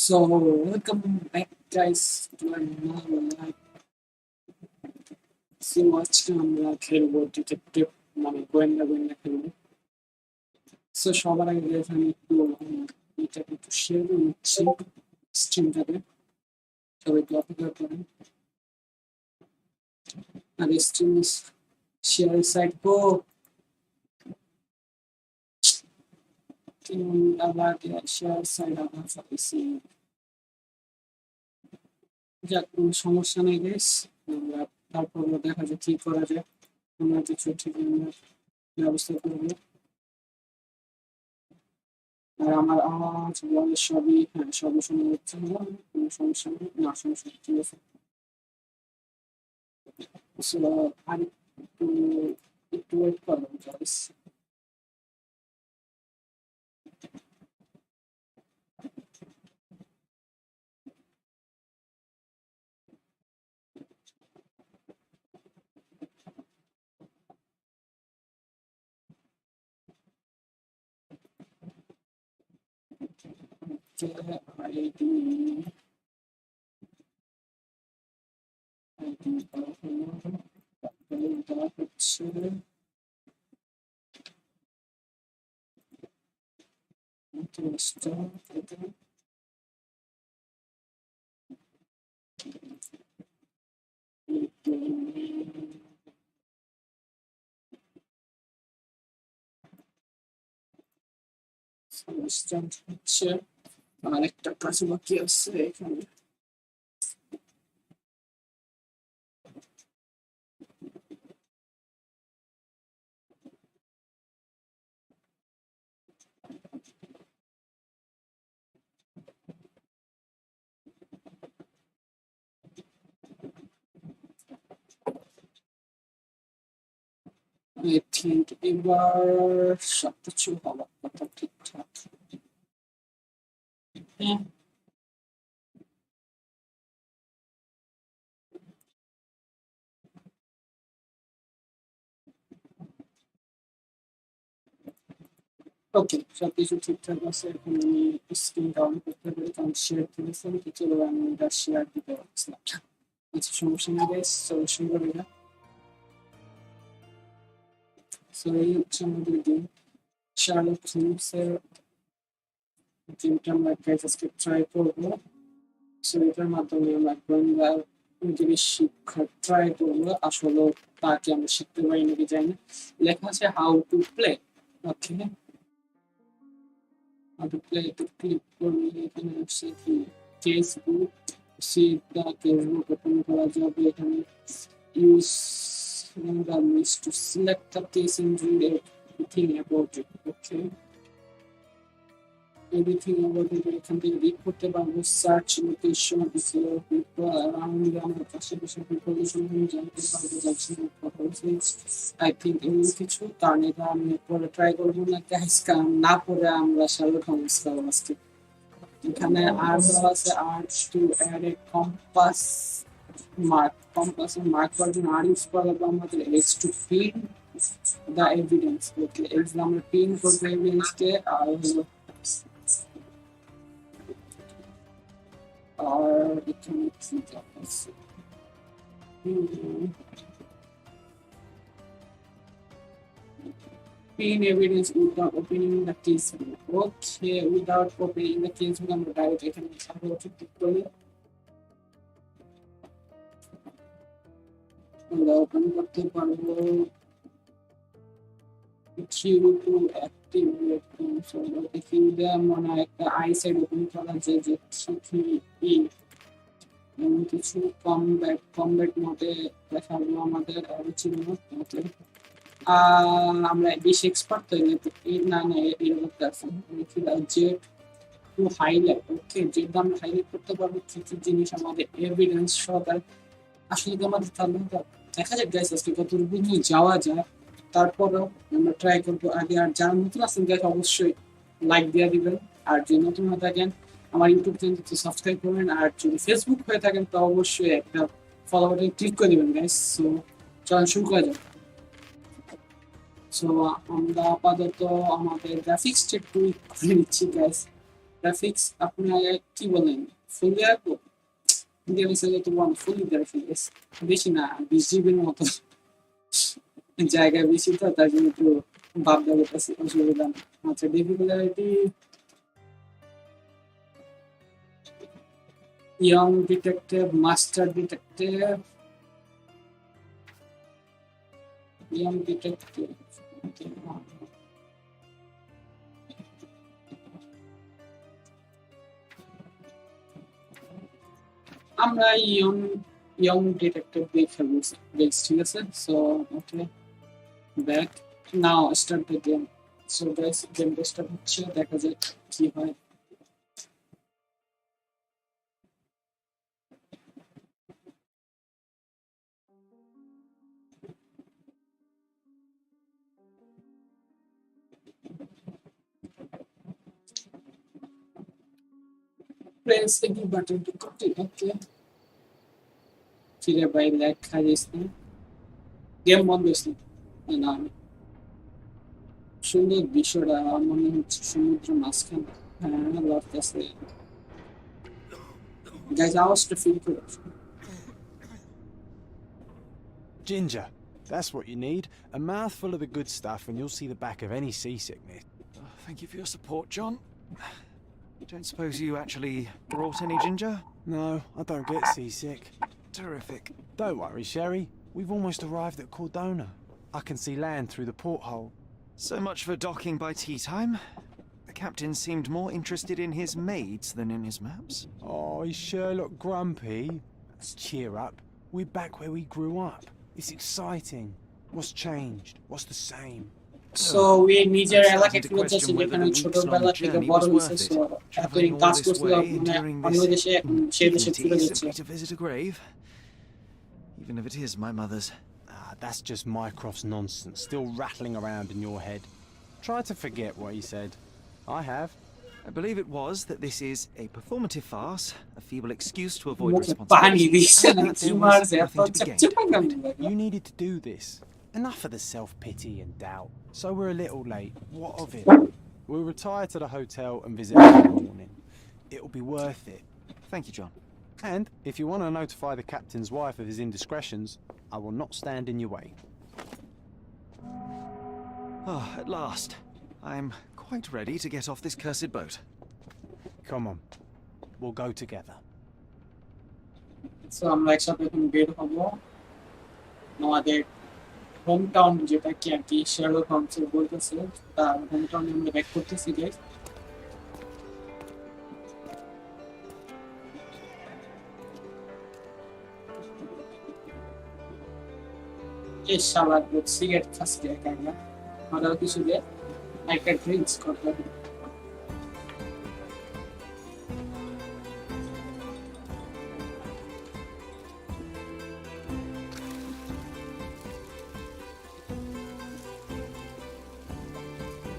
So welcome back guys to another live. So আজকে আমরা খেলবো ডিটেকটিভ মানে গোয়েন্দা খেলবো। সো সবার আগে guys আমি একটু এটাকে একটু শেয়ার করে নিচ্ছি স্ট্রিমটাকে, সবাই একটু অপেক্ষা করেন। আর স্ট্রিম শেয়ার সাইট গো আবার শেয়ার সাইট আবার ফেলেছি। যাক কোনো সমস্যা নেই গাইস, আমরা তারপর দেখা যাক কি করা যায়। আমরা কিছু ঠিক ব্যবস্থা করবো। আর আমার আওয়াজ বলে সবই হ্যাঁ সবই শোনা যাচ্ছে না, কোনো সমস্যা নেই, না সমস্যা নেই, ঠিক আছে। So, আর একটু একটু ওয়েট করবেন গাইস। আইডি আইডি দেওয়া হচ্ছে। হচ্ছে আর একটা কাজ বাকি আছে এখানে। I think এবার সবকিছু হওয়ার কথা ঠিকঠাক। হ্যাঁ ওকে, সবকিছু ঠিকঠাক আছে। এখন আমি স্ক্রিনটা অন করতে পারি কারণ শেয়ার করেছি আমি, কিছু আমি এটা শেয়ার দিতে পারছিলাম। কিছু সমস্যা নেই গাইস, চলো শুরু করি না। সো এই হচ্ছে আমাদের গেম শার্লক হোমসের গেমটা আমরা গাইস আজকে ট্রাই করবো। সো এটার মাধ্যমে আমরা গোয়েন্দা জিনিস শিক্ষা ট্রাই করবো। আসলে তাকে আমরা শিখতে পারি নাকি জানি না। লেখা আছে how to play. Okay, how to play তো ক্লিক করলে এখানে আসছে কি ফেসবুক, সেটা ফেসবুক ওপেন করা যাবে। এখানে use the list to select the case and read everything about it. Okay, everything about it এখান থেকে রিড করতে পারবো। সার্চ লোকেশন পিপল অ্যারাউন্ড আমার আশেপাশে পিপলেশন জানতে পারবো। আই থিঙ্ক এমন কিছু, কারণ এটা আমি পরে ট্রাই করবো না গাইস, কারণ না পরে আমরা শার্লক হোমস পাবো আজকে। এখানে আর আছে আর্ট to add a compass mark. Compass and mark version are used for আমাদের is to pin the evidence. Okay, exam pin করবে evidence কে আর এখানে কি আছে pin evidence without opening the case. Okay, without opening the case আমরা direct এখানে সামনে click করি, আমরা ওপেন করতে পারবো। মনে হয় একটা আইসাইড ওপেন করা যায় যে কিছু কমব্যাট মোডে দেখাবো আমাদের ছিল। আমরা বেশি এক্সপার্ট তো না না এরকম আছে জেড টু হাইলাইট। ওকে, যেটা আমরা হাইলাইট করতে পারবো কিছু জিনিস আমাদের এভিডেন্স সহকারে। আসলে কি আমাদের দেখা যাক গাইস আজকে কতটুকু নিয়ে যাওয়া যায়, তারপরেও আমরা ট্রাই করবো আগে। আর যারা নতুন আছেন গাইস অবশ্যই লাইক দিয়ে দিবেন, আর যে নতুন হয়ে থাকেন আমার ইউটিউব চ্যানেলটি সাবস্ক্রাইব করবেন, আর যদি ফেসবুক হয়ে থাকেন তো অবশ্যই একটা ফলো বাটন ক্লিক করে দিবেন গাইস। সো চলুন শুরু করা যাক। সো আমরা আপাতত আমাদের গ্রাফিক্সটা একটু করে নিচ্ছি গাইস। গ্রাফিক্স আপনার কি বলেন ফুলে আঁকবো ইন্ডিয়ান সাইজে তো ফুলি গ্রাফিক্স বেশি না 20 জিবির মতো জায়গা বেশি তো তার জন্য একটু ভাব দেওয়ার কাছে অসুবিধা না আচ্ছা difficulty young detective master detective young detective আমরা ইয়ং ইয়ং ডিটেকটিভ দিয়ে খেলবো বেশ ঠিক আছে so okay back now start the game so guys গেমটা স্টার্ট হচ্ছে দেখা যাক কি হয় press any button to continue okay ফিরে ভাই ল্যাগ খাই যাইস না গেম বন্ধ হয়েছে না সুন্দর বিষয়টা আমার মনে হচ্ছে সমুদ্র মাঝখানে হ্যাঁ লাগতেছে গাইজ আওয়াজটা ফিল করে Ginger, that's what you need. A mouthful of the good stuff and you'll see the back of any seasickness. Thank you for your support, John. Don't suppose you actually brought any ginger? No, I don't get seasick. Terrific. Don't worry, Sherry. We've almost arrived at Cordona. I can see land through the porthole. So much for docking by tea time. The captain seemed more interested in his maids than in his maps. Oh, is Sherlock grumpy? Cheer up. We're back where we grew up. It's exciting. What's changed? What's the same? So we নিজের এলাকায় ফিরে যাচ্ছি যেখানে ছোটবেলা থেকে বড় হয়েছে so এতদিন কাজ করছিলাম অন্য দেশে সেই দেশে ফিরে যাচ্ছি To visit a grave, even if it is my mother's. That's just Mycroft's nonsense, still rattling around in your head. Try to forget what he said. I have. I believe it was that this is a performative farce, a feeble excuse to avoid পানি responsibility, দিছে and না that কি there মারছে was এত nothing to be চেপচেপা gained. কেন You needed to do this. Enough of the self-pity and doubt. So we're a little late. What of it? We'll retire to the hotel and visit in the morning. It'll be worth it. Thank you, John. And if you want to notify the captain's wife of his indiscretions, I will not stand in your way. Ah, at last. I'm quite ready to get off this cursed boat. Come on. We'll go together. So আমরা একসাথে এখন বের হব আমাদের home town যেটা কি আর কি Sherlock Holmes বলতেছে তার হোম টাউনে আমরা ব্যাক করতেছি গাইস এই শালার বুক সিগারেট খাচ্ছে একা আমাদের কিছু দিয়ে একটা ড্রিঙ্কস করতে হবে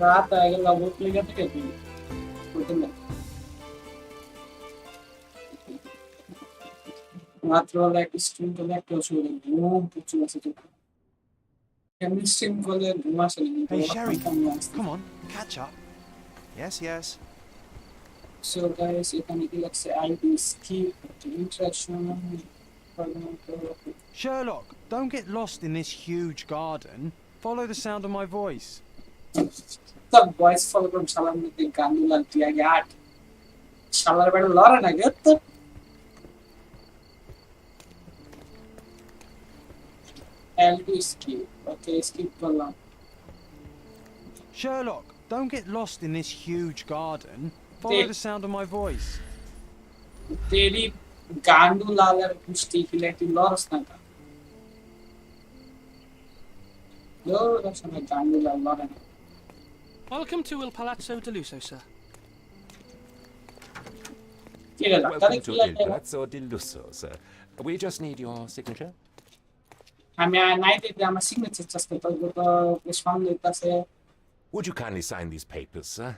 रात आएगा वो लेगा तो क्या होटल में মাত্র লাইক স্ট্রিম করলে একটা অসুবিধা ঘুম প্রচুর আছে তো কেমনি স্ট্রিম করলে ঘুম আসে না Hey, Sherry. Come on. Catch up. Yes, yes. So guys এখানে কি লাগছে ID skip interaction Sherlock, don't get lost in this huge garden. Follow the sound of my voice. সব ভয়েস ফলো করুন শালার মধ্যে গান দিলাম তুই আগে আট শালার বেড়ে লড়ে না গে তো এলডি স্কিপ ওকে স্কিপ করলাম Sherlock, don't get lost in this huge garden. Follow the sound of my voice. तेरी गांडू लालर कुश्ती की लेती लॉस ना का लो रक्षण गांडू लाल लॉरे ना Welcome to Il Palazzo de Lusso, sir. क्या लगता है Welcome कि to Il लगता है Palazzo di Lusso, sir. We just need your signature. हमें नाइट इधर हमें सिग्नेचर चस्ते तो वो तो रिस्पॉन्ड लेता से Would you kindly sign these papers, sir?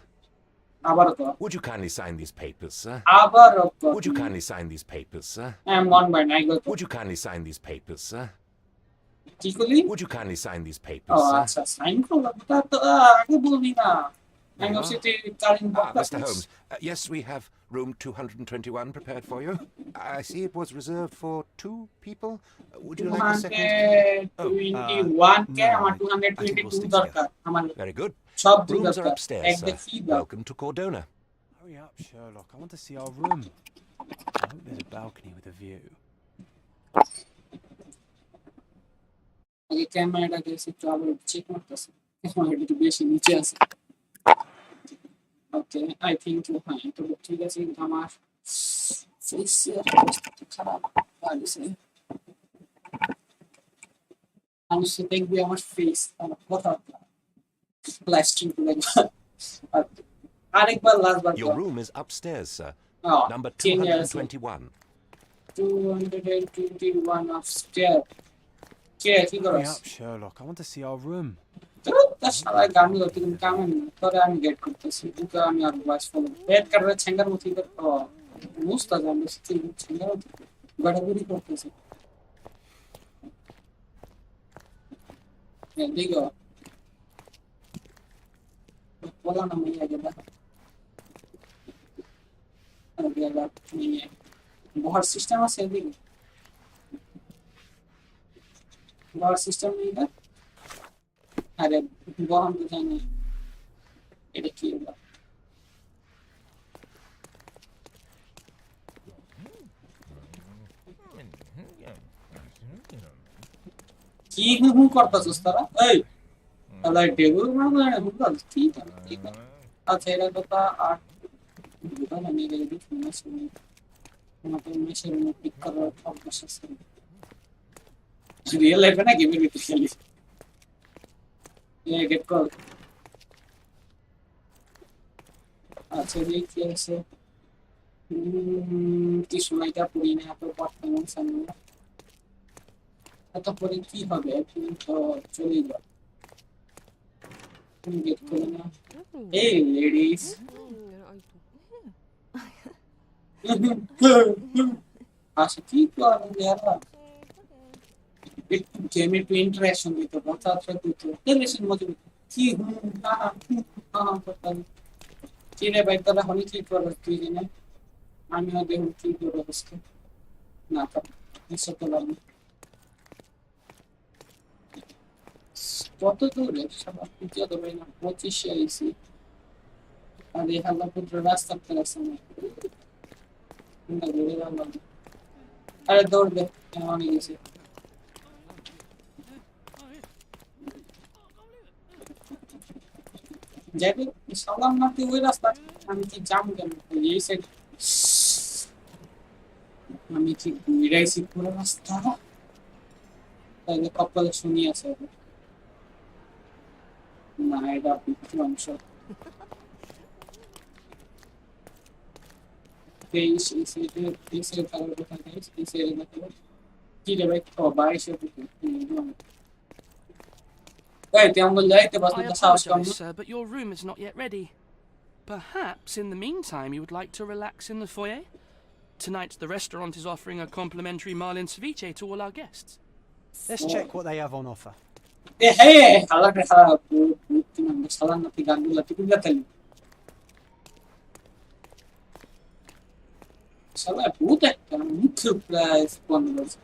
आवर तो Would you kindly sign these papers, sir? आवर तो Would you kindly sign these papers, sir? वन बाय नाइट तो Would you kindly sign these papers, sir? ठीक होली Would you kindly sign these papers, oh sir? अच्छा साइन को लगता तो आगे बोली ना There you are. City current Mr. Holmes. Yes, we have room 221 prepared for you. I see it was reserved for 2 people. Would you like a second? 221 K no, আমার I think we'll 222 stick দরকার আমার Very good. সব দুই Rooms are দরকার upstairs, এক sir. দেখি দাও Welcome to Cordona. Hurry up, Sherlock. I want to see our room. I hope there's a balcony with a view. আগে ক্যামেরাটাকে একটু আবার চেক করতেছি ক্যামেরাটা একটু বেশি নিচে আছে ওকে আই থিংক হ্যাঁ এটা ঠিক আছে কিন্তু আমার ফেসের অবস্থা খারাপ লাগছে মানুষ দেখবে আমার ফেস আমার কথাটা লাইভ স্ট্রিম করে আরেকবার লাস্টবার Your room is upstairs, sir. Number 221 221. upstairs কে কি Hurry করছ up, Sherlock. I want to see our room. তার সারা গান করতে কিন্তু কামে না পরে আমি গেট করতেছি কিন্তু আমি আর ভয়েস ফলো গেট করে ছেঙ্গার মতো করে মুস্তা জানলে সেই ছেঙ্গার মতো গড়াগড়ি করতেছি দিগো বলা না মেয়ে আগে দেখা বহার সিস্টেম আছে এদিকে বহার সিস্টেম নেই না আরে বহান তো জানি এটা কি কি হু করতেছস তারা এই তাহলে টেবিল মানে হুকাল ঠিক আছে ঠিক আছে আচ্ছা এটা কথা আর দুটো মানে গেলে দিই শুনে আমাকে মেশিন পিক করার অভ্যাস আছে রিয়েল লাইফে না গেমের ভিতরে খেলি গেট কল আচ্ছা কি আছে কি সময়টা পড়ি না এত পারফরমেন্স আমি এত পরে কি হবে এখন তো চলে যাও তুমি গেট করো না এই লেডিস আচ্ছা কি করবো যারা একটু গেমে একটু ইন্টারেকশন দিতে কথাবার্তা দিতে রিলেশন মতো কি কি রে ভাই তারা হলে কি করবো তুই জেনে আমিও দেখুন কি করবো আজকে না তো এসব তো লাগবে কত দূরে সবার পুজো দেবে না 25 আইসি আর এই হাল্লাপুত্র রাস্তা ফেলাছে না আরে দৌড় দে অনেক গেছে যাবি সালাম মারতে ওই রাস্তা আমি কি জাম কেন এই সাইড আমি কি ঘুরাইছি পুরো রাস্তা তাহলে কপালে শুনি আছে না এটা পিছু অংশ এই সাইডে কালার কথা গাইস এই সাইডে দেখো কি রে ভাই ও বাইরে এই তেমন যাইতে বাস I তো সাহস কম apologize, sir, but your room is not yet ready. Perhaps in the meantime you would like to relax in the foyer? Tonight the restaurant is offering a complimentary marlin ceviche to all our guests. Let's check what they have on offer. এ হে হালাকে খারাপ তুমি সালাম নাতি গানগুলো তুমি গাতালি সালা ভূত একটা মুখ্য প্রায় স্পন্দ করছে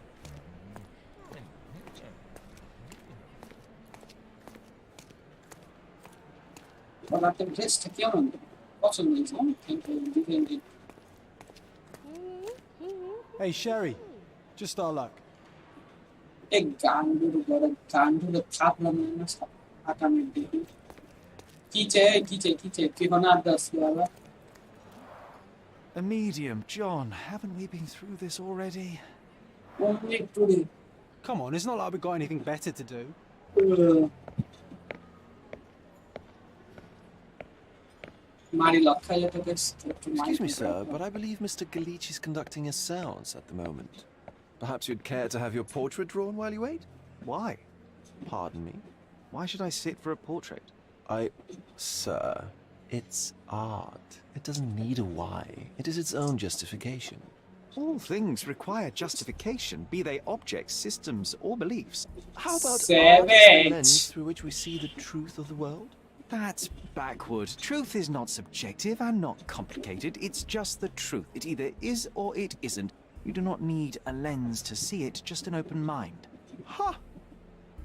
বানাতে ড্রেসটা কেমন পছন্দ হয়েছে থ্যাংক ইউ ডিফেন্ড Hey, Sherry. Just our luck. এক গানগুলো করে গানগুলো থাকলাম না আগামী দিকে কি চাই কি হনা দাস বাবা A medium, John. Haven't we been through this already? only today Come on, it's not like we've got anything better to do. Mari Lakha to this. Excuse me, sir, but I believe Mr. Galich is conducting a seance at the moment. Perhaps you'd care to have your portrait drawn while you wait? Why? Pardon me? Why should I sit for a portrait? Sir, it's art. It doesn't need a why. It is its own justification. All things require justification, be they objects, systems, or beliefs. How about art as the lens through which we see the truth of the world? That's backward. Truth is not subjective and not complicated. It's just the truth. It either is or it isn't. You do not need a lens to see it, just an open mind. Ha!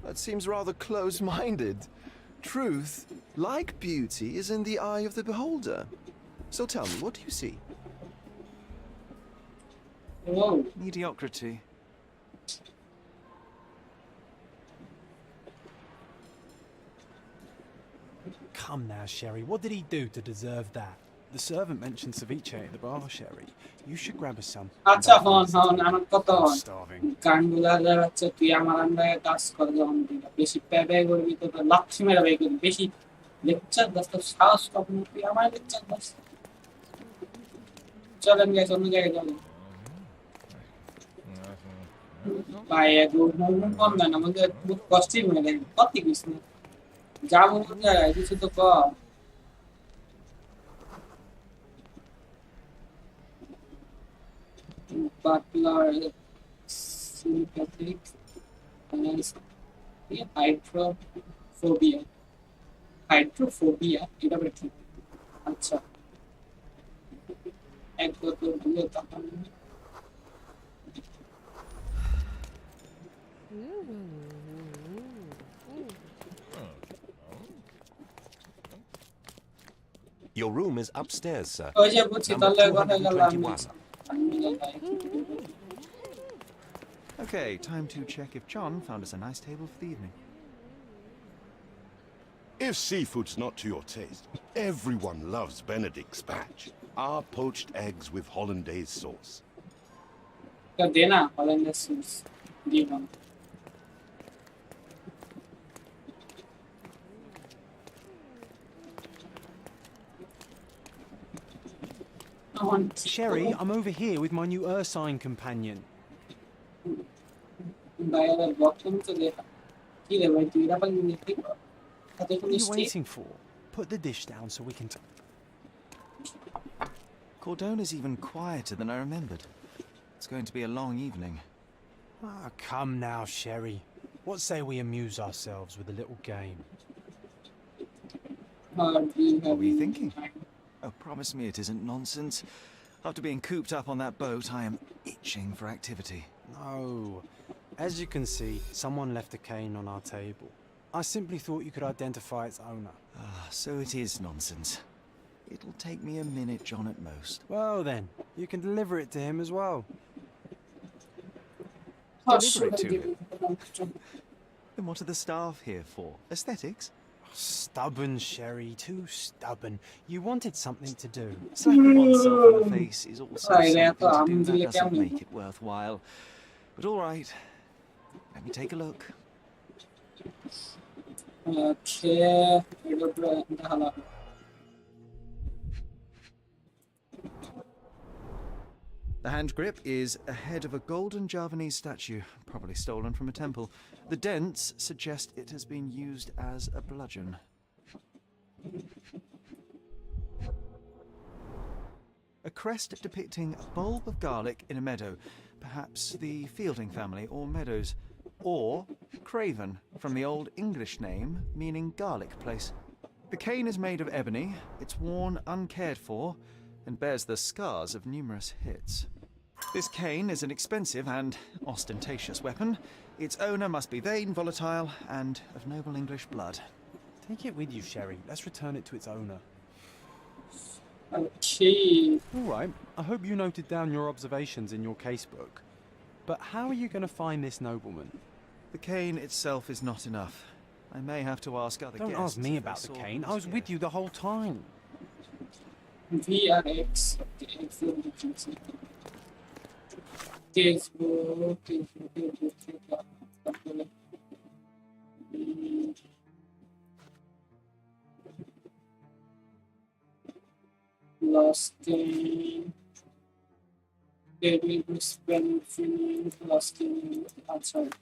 That seems rather close-minded. Truth, like beauty, is in the eye of the beholder. So tell me, what do you see? Oh, Mediocrity. Come now, Sherry. What did he do to deserve that? The servant mentioned ceviche at the bar, Sherry. You should grab us some. আচ্ছা হন আমার কথা I'm হন starving. গানগুলা যারা হচ্ছে তুই আমার আন্ডারে কাজ করে যখন দিলা বেশি ব্যয় করবি তো লাচ্ছি মেরা ব্যয় করবি বেশি লেকচার দাস তো সাহস কখন তুই আমার লেকচার দাস চলেন গেছে অন্য জায়গায় চলেন ভাই একদম কম দেন আমাদের বহুত কষ্টই মনে দেয় কত কিছু না যাবো কোন জায়গায় কিছু তো কম butler sympathetic hydrophobia এটা বের ঠিক আচ্ছা এক বোতল দিয়ে তখন Your room is upstairs, sir. ওই যে বুঝছি Number তাহলে কথা গেলাম 221. Okay, time to check if John found us a nice table for the evening. If seafood's not to your taste, everyone loves Benedict's batch. Our poached eggs with hollandaise sauce. দে না হল্যান্ডের sauce দিয়ে দাও Sherry, I'm over here with my new ursine companion. বাইরে button তো দেখা কি রে ভাই তুই এটা পালি নিতে তাতে What কোন are you step waiting for? Put the dish down so we can... Cordona's even quieter than I remembered. It's going to be a long evening. Ah, come now, Sherry. What say we amuse ourselves with a little game? What were you thinking? Oh, promise me it isn't nonsense. After being cooped up on that boat, I am itching for activity. No. As you can see, someone left a cane on our table. I simply thought you could identify its owner. Ah, so it is nonsense. It'll take me a minute, John, at most. Well then, you can deliver it to him as well. Deliver it to him? Then what are the staff here for? Aesthetics? Stubborn, Sherry, too stubborn. You wanted something to do. Slapping oneself on the face is also Right, something to I'm do that really doesn't counting. make it worthwhile. But all right, let me take a look. The hand grip is a head of a golden Javanese statue, probably stolen from a temple. The dents suggest it has been used as a bludgeon. A crest depicting a bulb of garlic in a meadow, perhaps the Fielding family or Meadows, or Craven, from the Old English name meaning garlic place. The cane is made of ebony, it's worn uncared for, and bears the scars of numerous hits. This cane is an expensive and ostentatious weapon. Its owner must be vain, volatile, and of noble English blood. Take it with you, Sherry. Let's return it to its owner. Okay. All right. I hope you noted down your observations in your casebook. But how are you going to find this nobleman? The cane itself is not enough. I may have to ask other Don't guests. ask me if they about the saw cane. who I was with here. you the whole time. VRX. Facebook. Lost in David Springfield, lost in outside.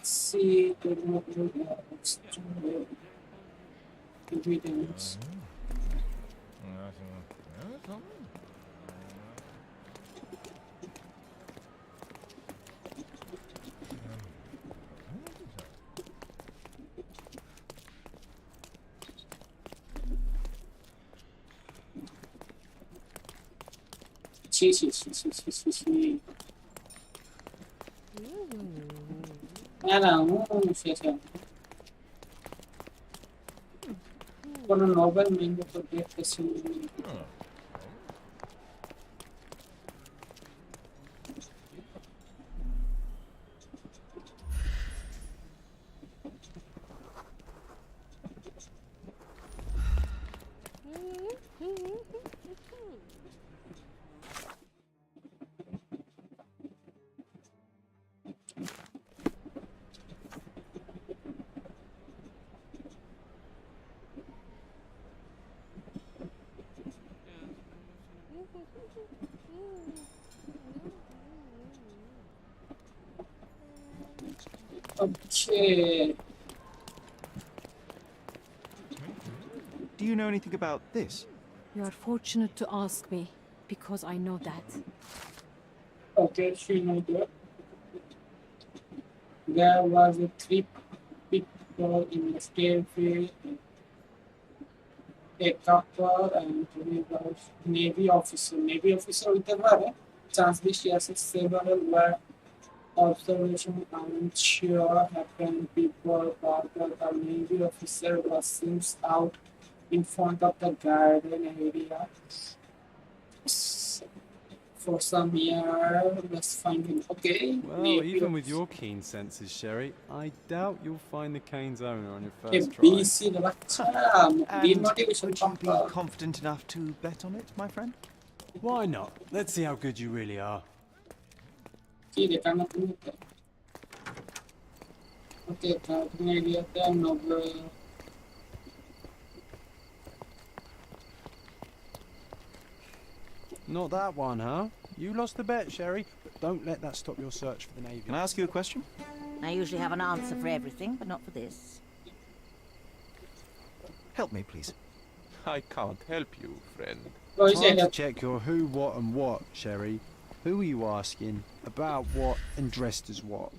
See, Ingredients. Sí. Não, fechado. Quando nova manga poder ter sido. Okay. Do you know anything about this? You are fortunate to ask me, because I know that. Okay, she know that. There was a three people in the stairway, a couple and he was Navy officer. Navy officer with transmission several were observation unsure happened before but the Navy officer was seen out in front of the garden area for some years. Let's find him. Okay. Well, Navy even with officer. your keen senses, Sherry, I doubt you'll find the cane's owner on your A first try. BC demotivation Would you be confident enough to bet on it, my friend? Why not? Let's see how good you really are. Sí, de carne pública. Ok, trabajo idiota, no veo. Not that one, huh? You lost the bet, Sherry. But don't let that stop your search for the Navy. Can I ask you a question? I usually have an answer for everything, but not for this. Help me, please. I can't help you, friend. Oh, Time to yeah, check your who, what, and what, Sherry. Who are you asking? About what? And dressed as what?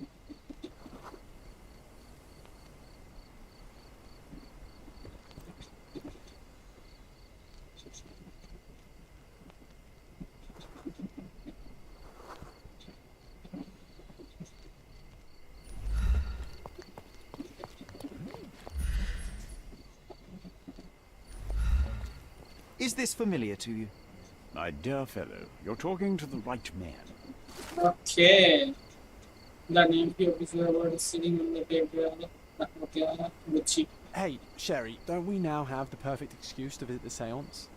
Is this familiar to you? My dear fellow, you're talking to the right man. okay. The name officer was sitting on the table. Okay, which Hey, Sherry, don't we now have the perfect excuse to visit the seance?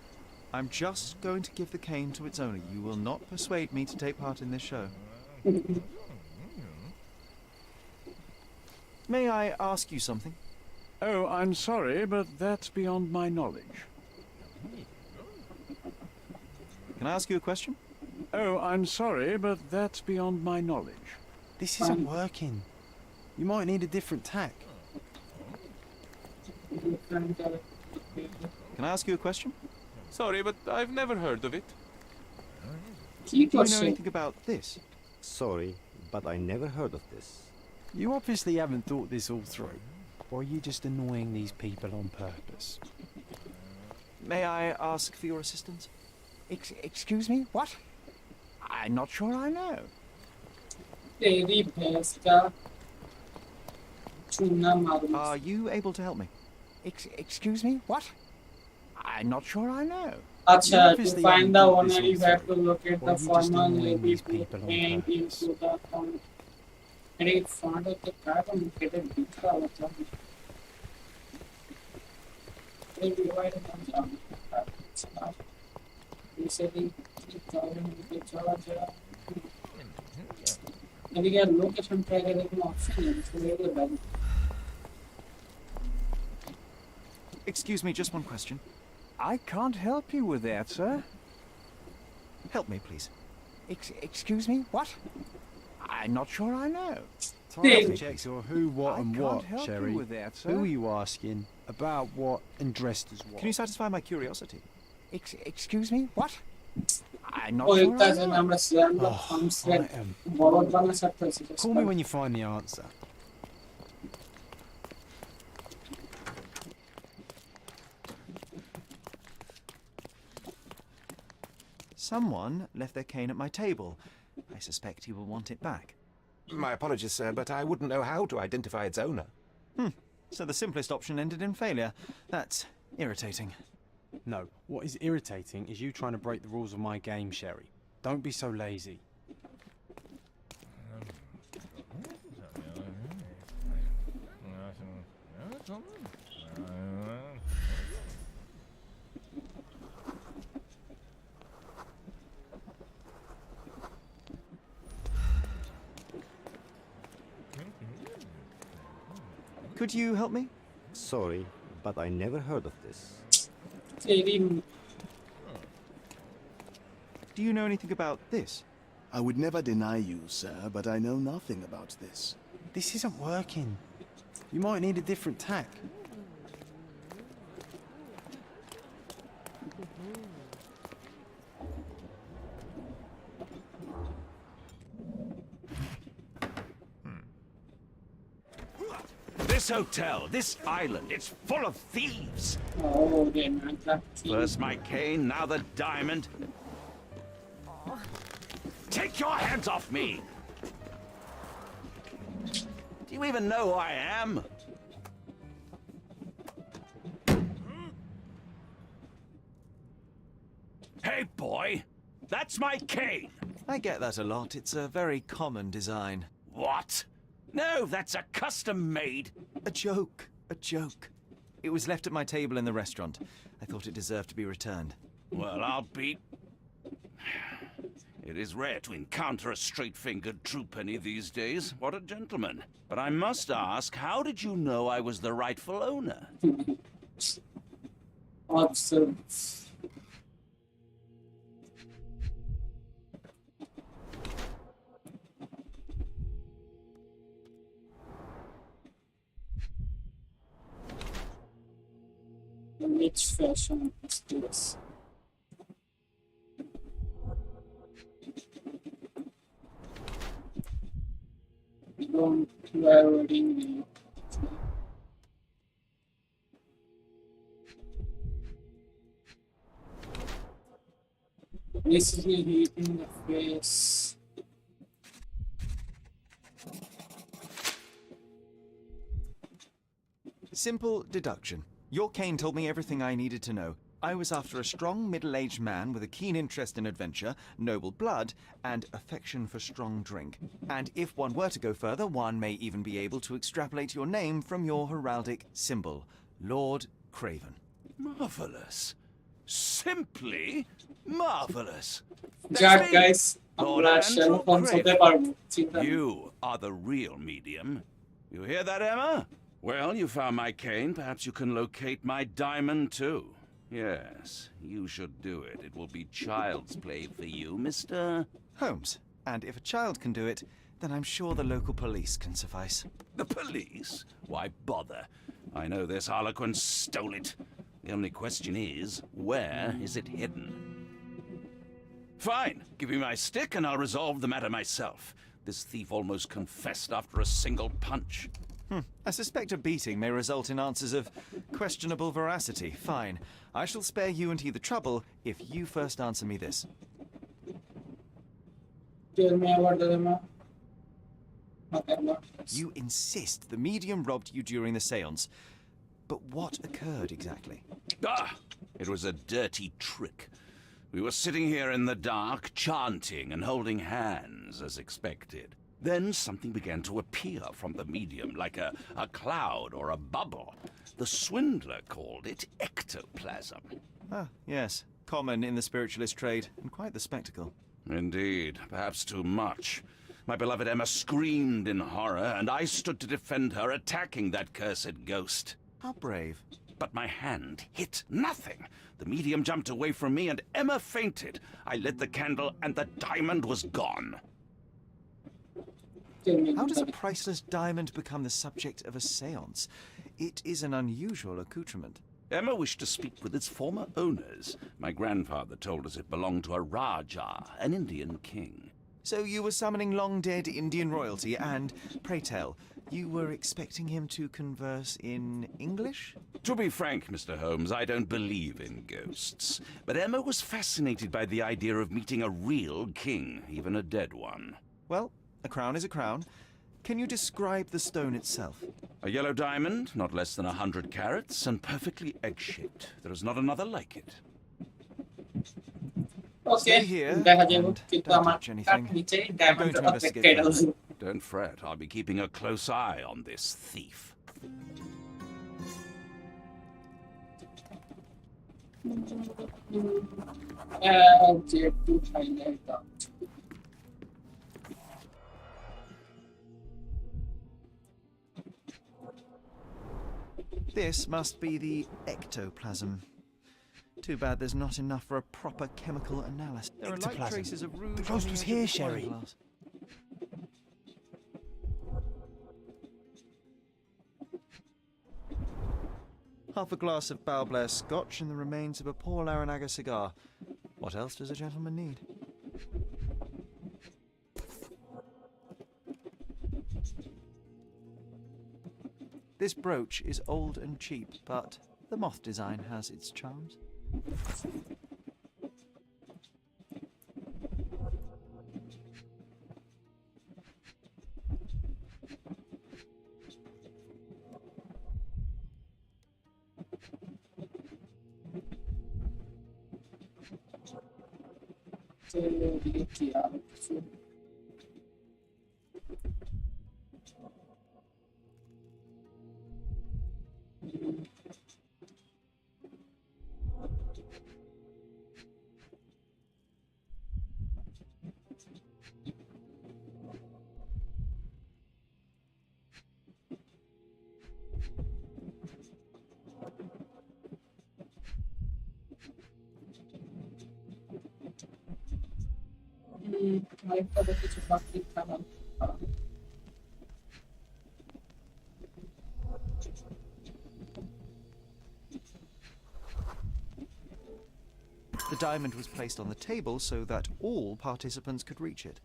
I'm just going to give the cane to its owner. You will not persuade me to take part in this show. May I ask you something? Oh, I'm sorry, but that's beyond my knowledge. Can I ask you a question? Oh, I'm sorry, but that's beyond my knowledge. This isn't working. You might need a different tack. Can I ask you a question? Sorry, but I've never heard of it. key Do you know question. anything about this? Sorry, but I never heard of this. You obviously haven't thought this all through. Or are you just annoying these people on purpose? May I ask for your assistance? Excuse me? What? I'm not sure I know. तेरी भैंस का चूना मारूं. Are you able to help me? Excuse me? What? I'm not sure I know. Acha, to obviously find the haven't thought owner, this you all have to through. locate Or the you just former annoying lady these who people on came purpose? into the town. And he found out the car and get it beat out of them. They divided them down. He said he told him to Georgia. And he got location tag and an option. So they were done. Excuse me, just one question. I can't help you with that, sir. Help me, please. Excuse me? What? I'm not sure I know. Time checks or who, what, and can't what, help you Sherry. with that, sir. Who are you asking? About what and dressed as what? Can you satisfy my curiosity? Excuse me? What? I'm not ওই sure I কাজে know. আমরা Sherlock Oh, Holmes I এর am. বলদ বানা ছাড়তে আছি Call me when you find the answer. Someone left their cane at my table. I suspect he will want it back. My apologies, sir, but I wouldn't know how to identify its owner. So the simplest option ended in failure. That's irritating. No, what is irritating is you trying to break the rules of my game, Sherry. Don't be so lazy. Could you help me? Sorry, but I never heard of this. এরই Do you know anything about this? I would never deny you, sir, but I know nothing about this. This isn't working. You might need a different tack. This hotel, this island, it's full of thieves. Oh, man. First my cane, now the diamond. Take your hands off me! Do you even know who I am? Hey, boy! That's my cane! I get that a lot. It's a very common design. What? No, that's a custom-made. A joke. A joke. It was left at my table in the restaurant. I thought it deserved to be returned. Well, I'll be... It is rare to encounter a straight-fingered true penny these days. What a gentleman. But I must ask, how did you know I was the rightful owner? Absurd. Which fashion is this? Don't wear wedding. This is me hitting the face. Simple deduction. Your cane told me everything I needed to know. I was after a strong, middle-aged man with a keen interest in adventure, noble blood, and affection for strong drink. And if one were to go further, one may even be able to extrapolate your name from your heraldic symbol, Lord Craven. Marvelous. Simply marvelous. Jack, me. guys. Lord আমরা Andrew Sherlock Holmes হতে Craven. পারবো। চিন্তা নেই। You are the real medium. You hear that, Emma? Well, you found my cane. Perhaps you can locate my diamond, too. Yes, you should do it. It will be child's play for you, Mr. Holmes. And if a child can do it, then I'm sure the local police can suffice. The police? Why bother? I know this harlequin stole it. The only question is, where is it hidden? Fine. Give me my stick and I'll resolve the matter myself. This thief almost confessed after a single punch. I suspect a beating may result in answers of questionable veracity. Fine. I shall spare you and he the trouble if you first answer me this. Tell me about the demo. Okay, what? You insist the medium robbed you during the seance. But what occurred exactly? Ah! It was a dirty trick. We were sitting here in the dark, chanting and holding hands, as expected. Then something began to appear from the medium, like a cloud or a bubble. The swindler called it ectoplasm. Ah, yes. Common in the spiritualist trade, and quite the spectacle. Indeed, perhaps too much. My beloved Emma screamed in horror, and I stood to defend her, attacking that cursed ghost. How brave. But my hand hit nothing. The medium jumped away from me, and Emma fainted. I lit the candle, and the diamond was gone. How does a priceless diamond become the subject of a séance? It is an unusual accoutrement. Emma wished to speak with its former owners. My grandfather told us it belonged to a Raja, an Indian king. So you were summoning long-dead Indian royalty and, pray tell, you were expecting him to converse in English? To be frank, Mr. Holmes, I don't believe in ghosts. But Emma was fascinated by the idea of meeting a real king, even a dead one. Well, a crown is a crown. Can you describe the stone itself? A yellow diamond, not less than 100 carats, and perfectly egg-shaped. There is not another like it. Stay here and don't touch anything. I'm going to investigate further. Don't fret, I'll be keeping a close eye on this thief. To highlight that. This must be the ectoplasm. Too bad there's not enough for a proper chemical analysis. There are light traces of rouge. The roast was here, Sherry. Half a glass of Balblair Scotch and the remains of a Paul Aranaga cigar. What else does a gentleman need? This brooch is old and cheap, but the moth design has its charms. The diamond was placed on the table so that all participants could reach it.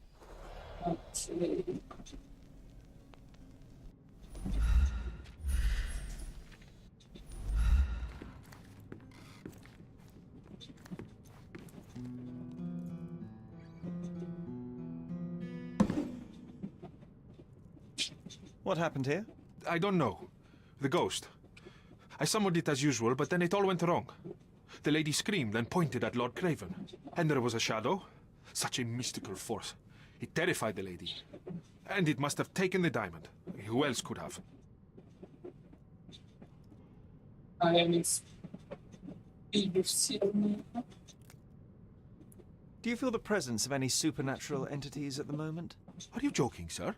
What happened here? I don't know. The ghost. I summoned it as usual, but then it all went wrong. The lady screamed and pointed at Lord Craven. And there was a shadow. Such a mystical force. It terrified the lady. And it must have taken the diamond. Who else could have? I am Do you feel the presence of any supernatural entities at the moment? Are you joking, sir?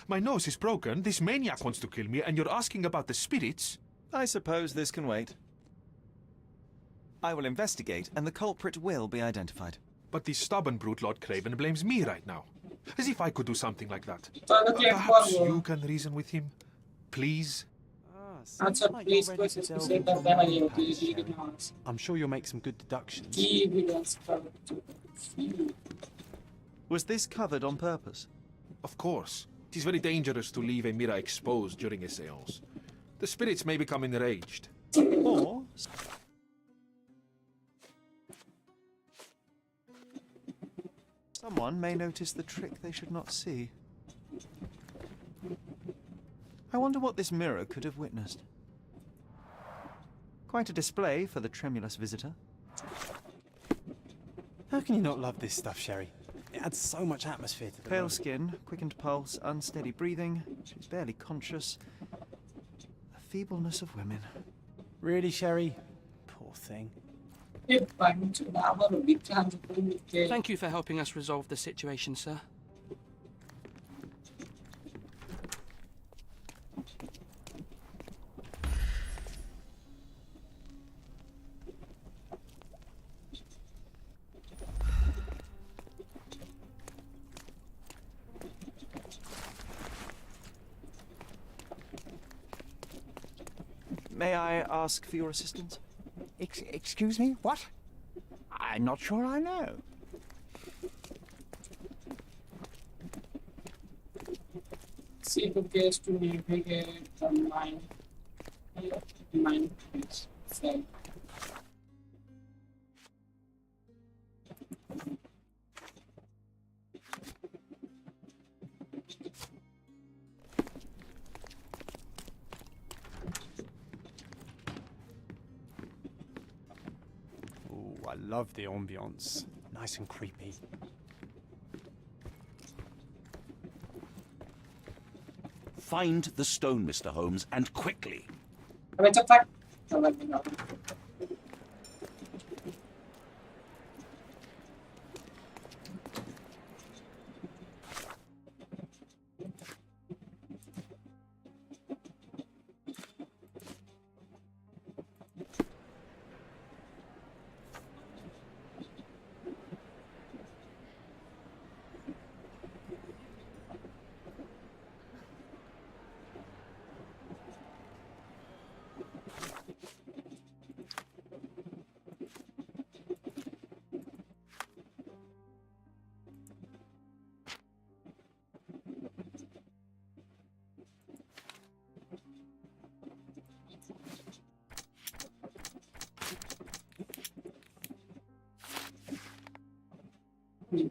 My nose is broken, this maniac wants to kill me, and you're asking about the spirits? I suppose this can wait. I will investigate, and the culprit will be identified. But this stubborn brute Lord Craven blames me right now. As if I could do something like that. Perhaps you can reason with him? Please? I'm sure you'll make some good deductions. Was this covered on purpose? Of course. It is very dangerous to leave a mirror exposed during a séance. The spirits may become enraged. Or... someone may notice the trick they should not see. I wonder what this mirror could have witnessed. Quite a display for the tremulous visitor. How can you not love this stuff, Sherry? It adds so much atmosphere to the Pale room. skin, quickened pulse, unsteady breathing. She's barely conscious. The feebleness of women. Really, Sherry? Poor thing. Thank you for helping us resolve the situation, sir. May I ask for your assistance? Excuse me? What? I'm not sure I know. See who gets to navigate the mine itself. Ooh, I love the ambience. Nice and creepy. Find the stone, Mr. Holmes, and quickly. Wait a sec. Let me know.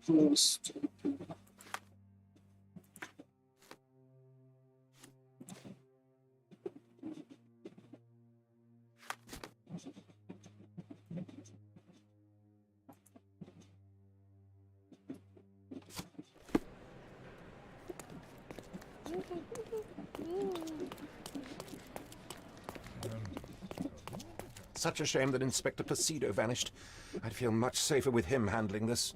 Close to Such a shame that Inspector Placido vanished. I'd feel much safer with him handling this.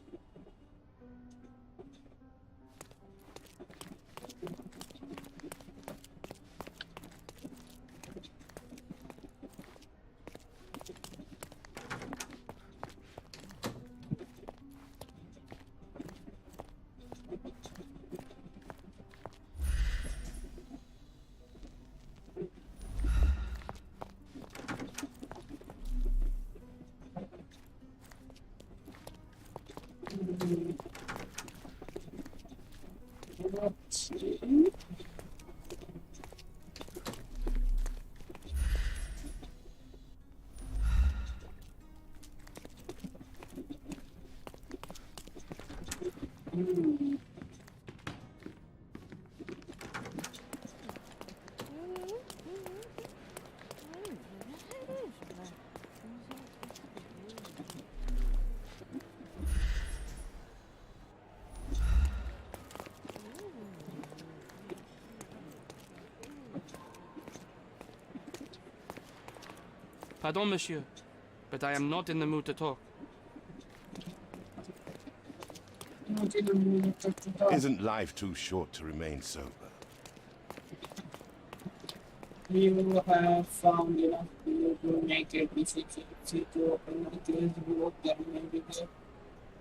Pardon, monsieur, but I am not in the mood to talk. Isn't life too short to remain sober? You have found enough clue to make it difficult to open the case book that navigate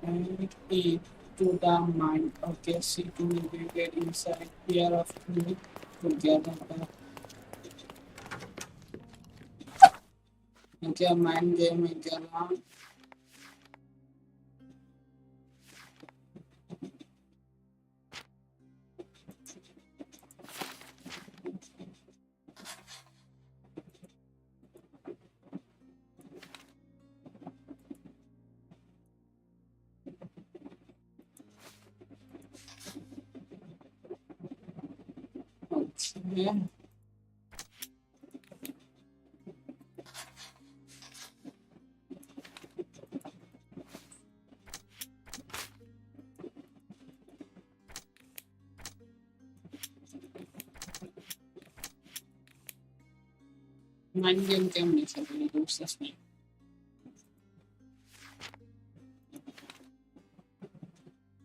and it to the mind of Casey to navigate inside fear of me together. Okay, mind game again. Okay. Mind game can make a very good system.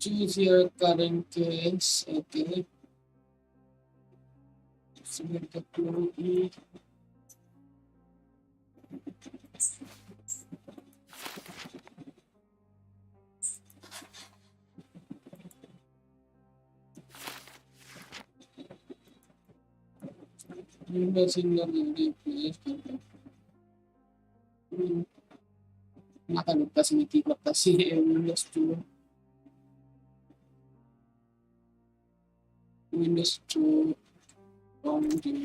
Choose your current case. Okay. Select the clue E. Using the memory page. Nakakalog kasi may tikot kasi Windows 2. Windows 2. Okay.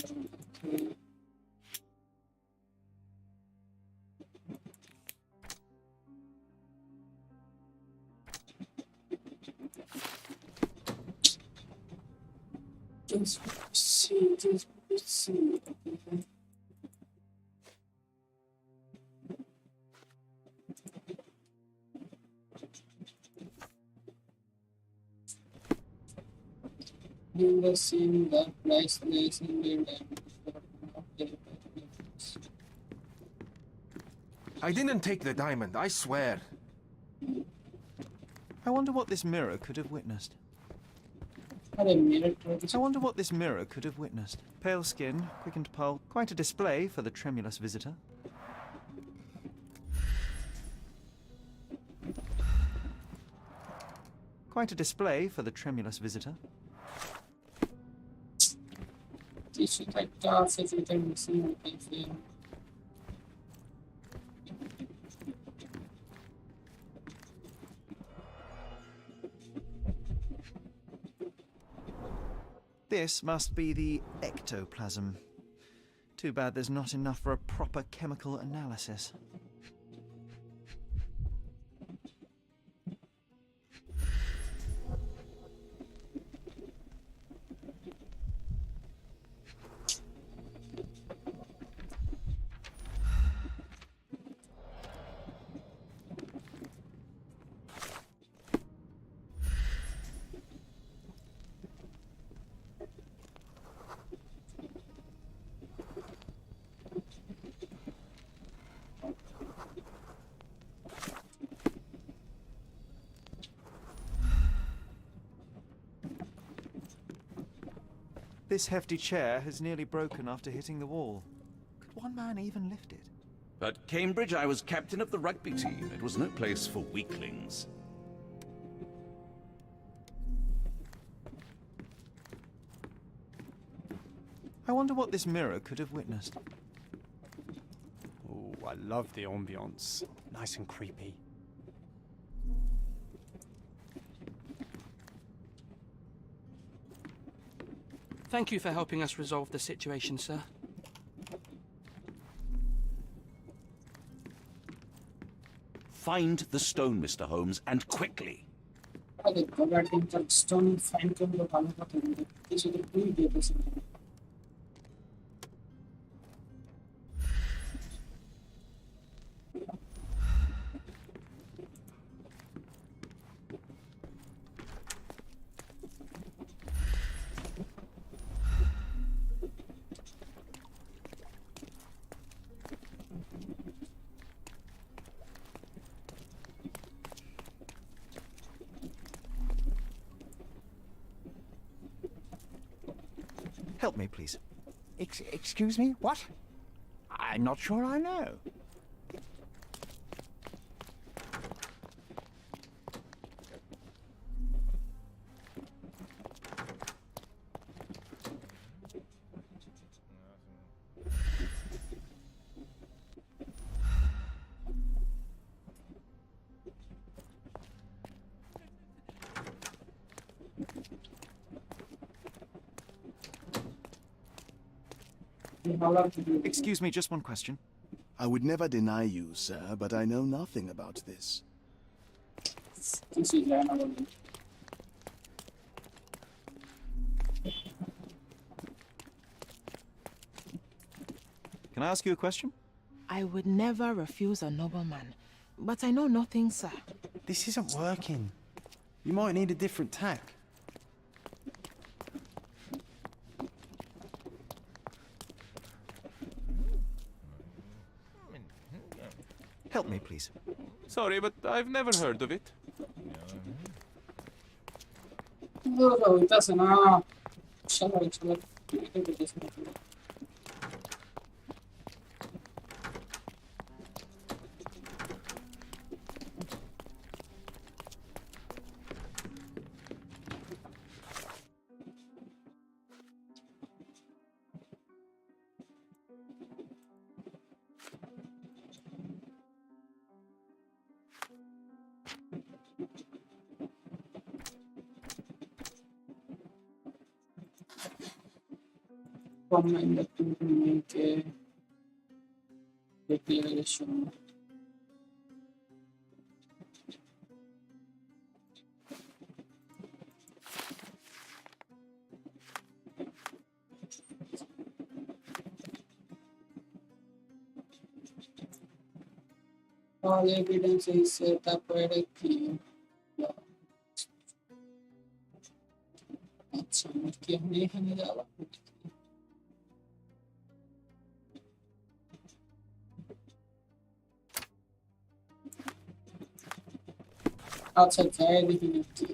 Just see. Okay. Windows in the priceless in I didn't take the diamond, I swear. I wonder what this mirror could have witnessed. I wonder what this mirror could have witnessed. Pale skin, quickened pulse, quite a display for the tremulous visitor. Quite a display for the tremulous visitor. This must be the ectoplasm. Too bad there's not enough for a proper chemical analysis. This hefty chair has nearly broken after hitting the wall. Could one man even lift it? At Cambridge, I was captain of the rugby team. It was no place for weaklings. I wonder what this mirror could have witnessed. Oh, I love the ambience. Nice and creepy. Thank you for helping us resolve the situation, sir. Find the stone, Mr. Holmes, and quickly. Help me, please. Excuse me? What? I'm not sure I know. Excuse me, just one question. I would never deny you, sir, but I know nothing about this. Can I ask you a question? I would never refuse a nobleman, but I know nothing, sir. This isn't working. You might need a different tack. Help me, please. Sorry, but I've never heard of it. No, it doesn't. comment that you can make a declaration. All evidence is তারপরে কি আচ্ছা আমার কি আমি এখানে যাওয়া আচ্ছা যাই দেখি কি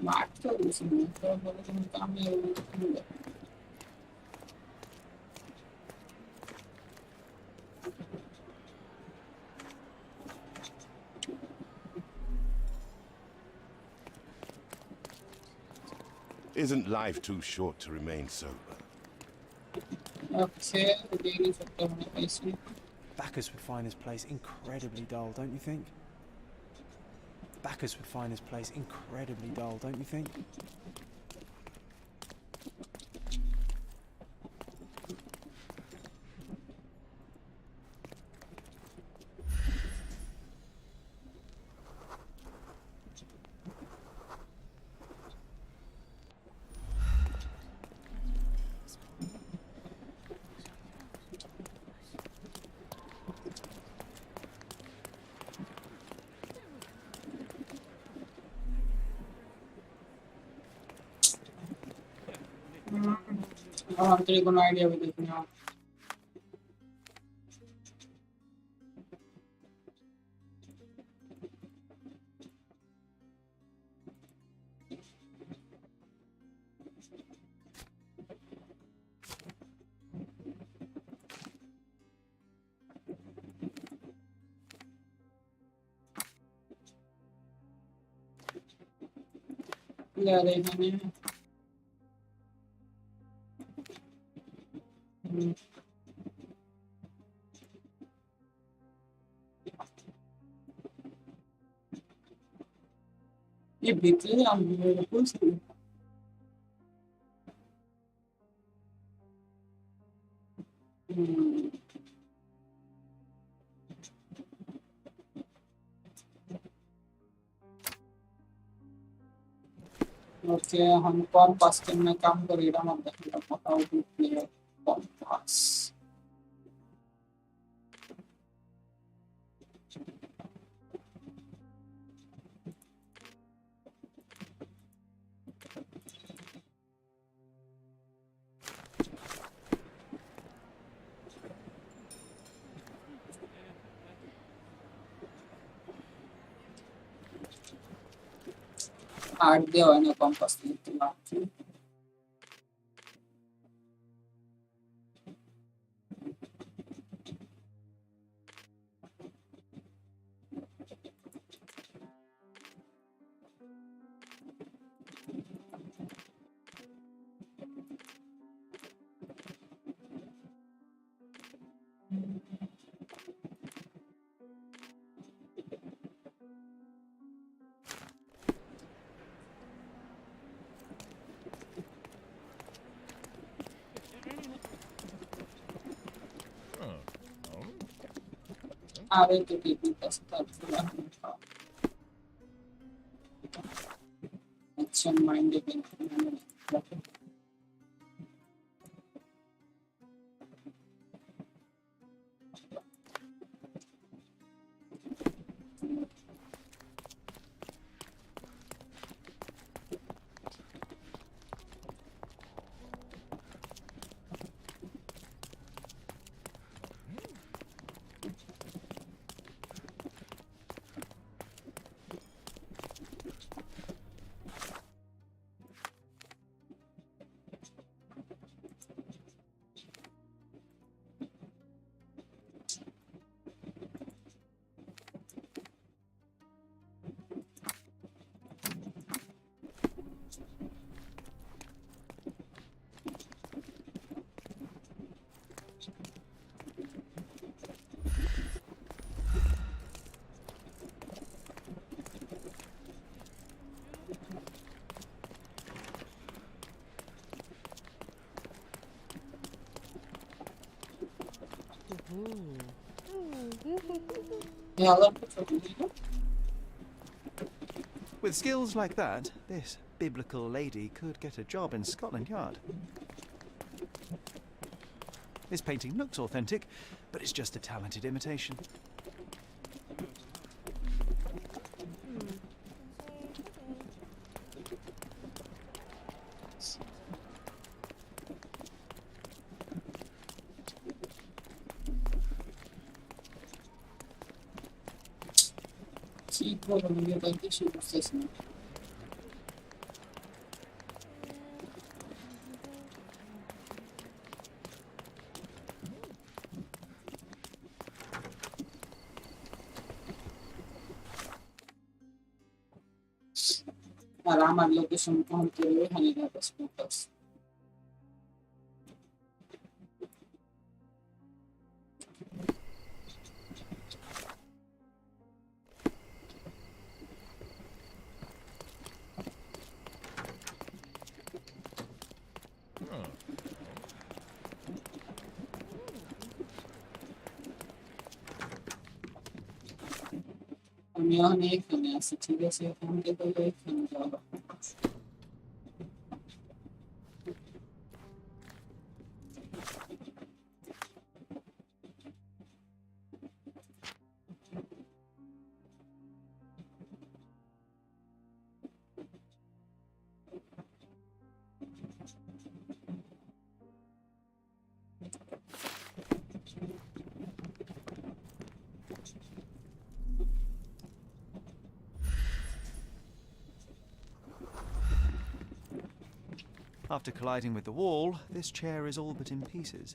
মাঠ তো বুঝি না তো বলে তুমি কামে Isn't life too short to remain sober? Okay, daily factor I see. Bacchus would find this place incredibly dull, don't you think? Bacchus would find this place incredibly dull, don't you think? I'm taking an idea with it now. Yeah, they have me. ये भीतर हम कुछ okay हम compass के में काम करेगा मतलब हाउ टू प्ले कॉम्पास आठ दिया है ना कॉम्पास में इतना आवे तो टीपी का स्टार्ट पूरा होगा अच्छा mind game Yeah, I'll put it. With skills like that, this biblical lady could get a job in Scotland Yard. This painting looks authentic, but it's just a talented imitation. Sì, poi non mi vedo su lo stesso. Marama location control hani spotters. আমি এখন এখানে আছি, ঠিক আছে, এখান থেকে এখানে যাবো। After colliding with the wall, this chair is all but in pieces.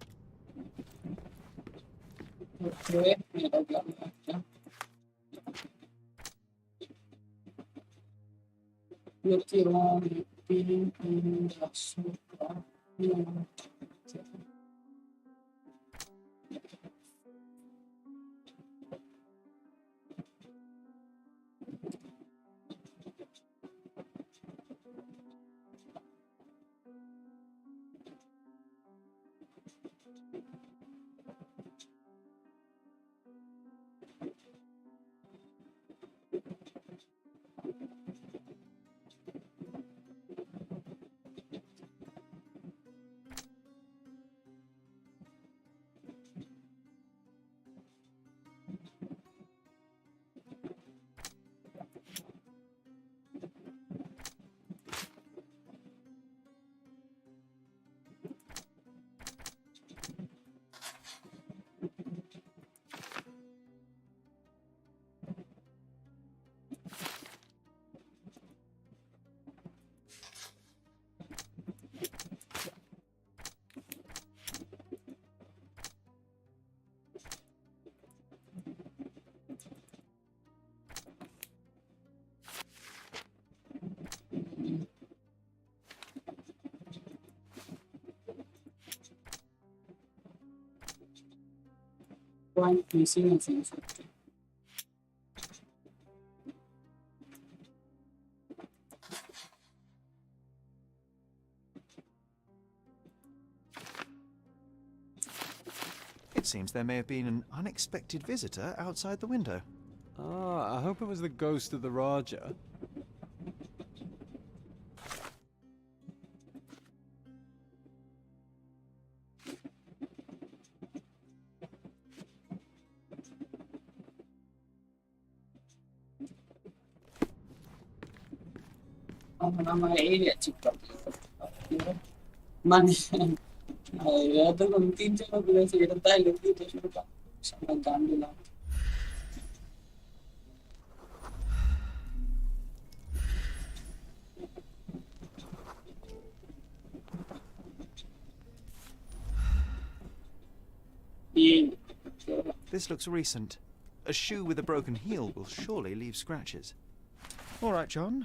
Okay, io tiro i pini da sopra. One missing and things. It seems there may have been an unexpected visitor outside the window. Ah, I hope it was the ghost of the Raja. আমার এই আছে মানে এতক্ষণ 3 জন বলেছে এটা তাই লোক দিতে শুরু করে সামনে গান দিলাম This looks recent. A shoe with a broken heel will surely leave scratches. All right, John.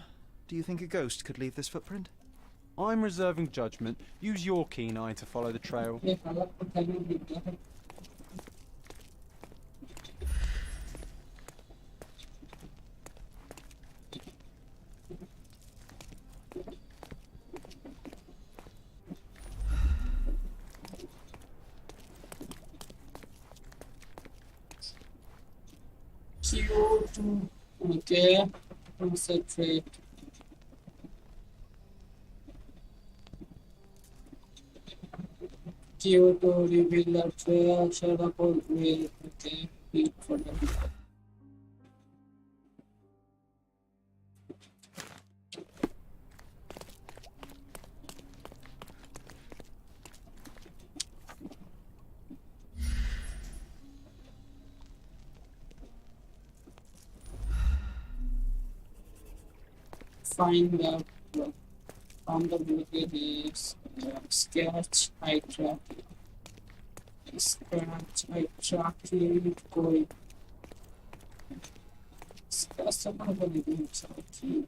Do you think a ghost could leave this footprint? I'm reserving judgment. Use your keen eye to follow the trail. cute. Okay. Concentrate. Cute reveal that Sherlock Holmes will okay. Wait for them. Find the from the wiki is sketch eye tracking. Scratch eye tracking going. Sketch someone will be tracking.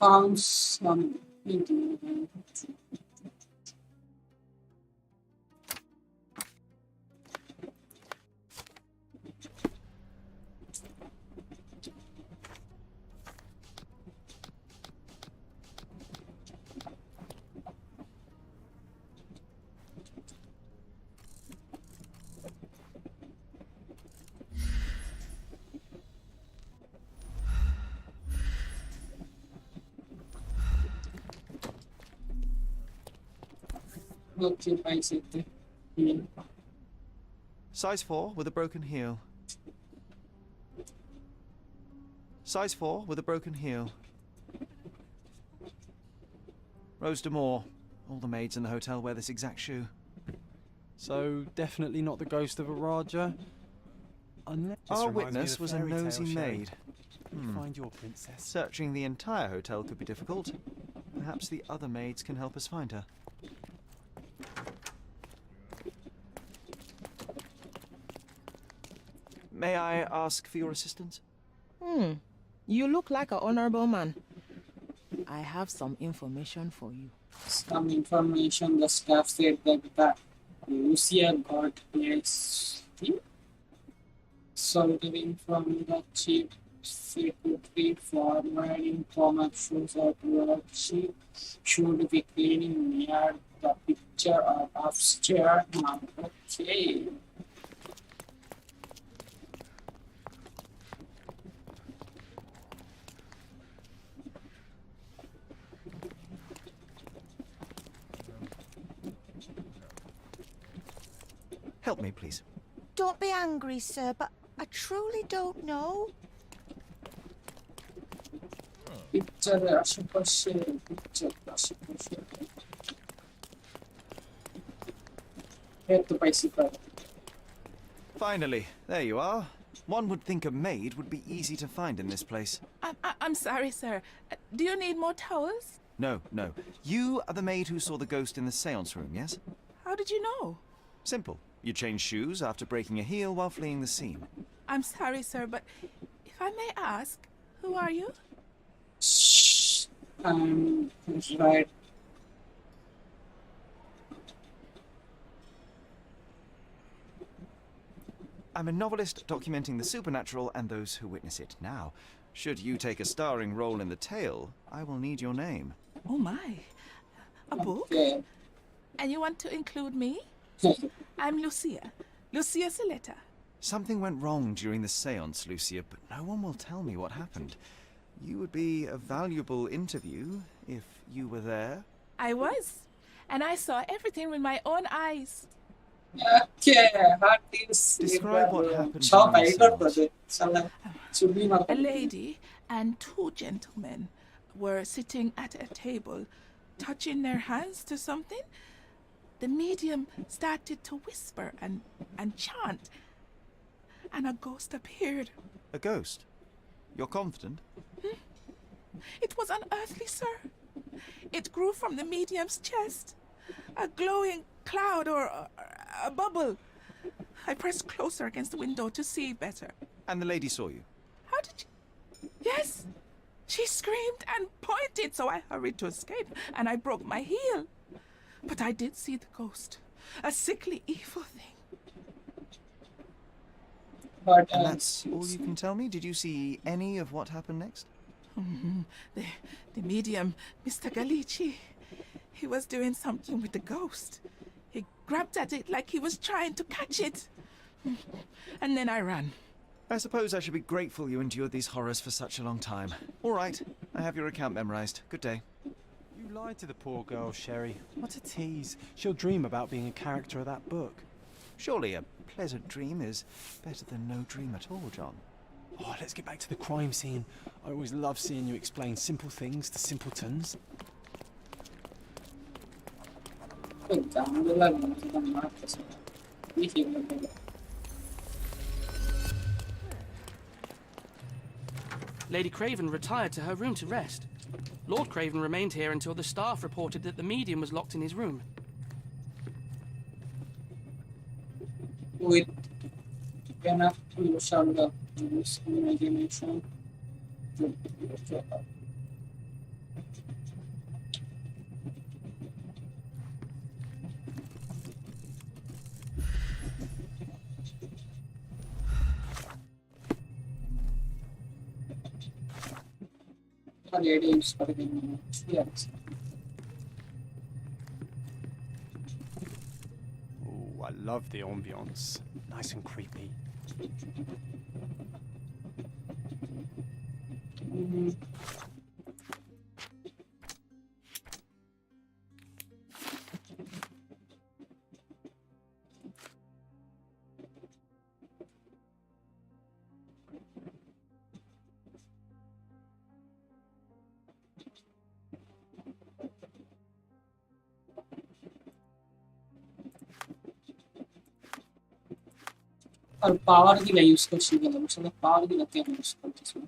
Found some ingredient. Okay, I see it. Size 4 with a broken heel. Size 4 with a broken heel. Rose D'Amour. All the maids in the hotel wear this exact shoe. So, definitely not the ghost of a Raja? Unless Our witness was a nosy maid. Find your princess. Searching the entire hotel could be difficult. Perhaps the other maids can help us find her. May I ask for your assistance? You look like an honorable man. I have some information for you. Some information the staff said that Lucia got yes. Soldering from the chief secretary for wearing formal shoes at work. She should be cleaning near the picture of upstairs. Okay. Help me, please. Don't be angry, sir, but I truly don't know. Picture আশেপাশে picture আশেপাশে Finally, there you are. One would think a maid would be easy to find in this place. I'm sorry, sir. Do you need more towels? No, no. You are the maid who saw the ghost in the seance room, yes? How did you know? Simple. You changed shoes after breaking a heel while fleeing the scene. I'm sorry, sir, but if I may ask, who are you? Right. I'm a novelist documenting the supernatural and those who witness it. Now, should you take a starring role in the tale, I will need your name. Oh my. A book? And you want to include me? I'm Lucia. Lucia Saletta. Something went wrong during the seance, Lucia, but no one will tell me what happened. You would be a valuable interview if you were there. I was. And I saw everything with my own eyes. Okay, how do you see Describe what happened during during the the seance? A lady and two gentlemen were sitting at a table, touching their hands to something. The medium started to whisper and chant, and a ghost appeared. A ghost? You're confident? It was unearthly, sir. It grew from the medium's chest, a glowing cloud or a bubble. I pressed closer against the window to see better. And the lady saw you? How did you... Yes! She screamed and pointed, so I hurried to escape, and I broke my heel. But I did see the ghost, a sickly, evil thing. And that's all you can tell me? Did you see any of what happened next? The medium, Mr. Galici, he was doing something with the ghost. He grabbed at it like he was trying to catch it. And then I ran. I suppose I should be grateful you endured these horrors for such a long time. All right, I have your account memorized. Good day. You lied to the poor girl, Sherry. What a tease. She'll dream about being a character of that book. Surely a pleasant dream is better than no dream at all, John. Oh, let's get back to the crime scene. I always love seeing you explain simple things to simpletons. Lady Craven retired to her room to rest. Lord Craven remained here until the staff reported that the medium was locked in his room. Wait, enough to Sherlock Holmes imagination. Yes. Oh, I love the ambience. Nice and creepy. और power की use कर सी गलम से power की लगती है use करते इसमें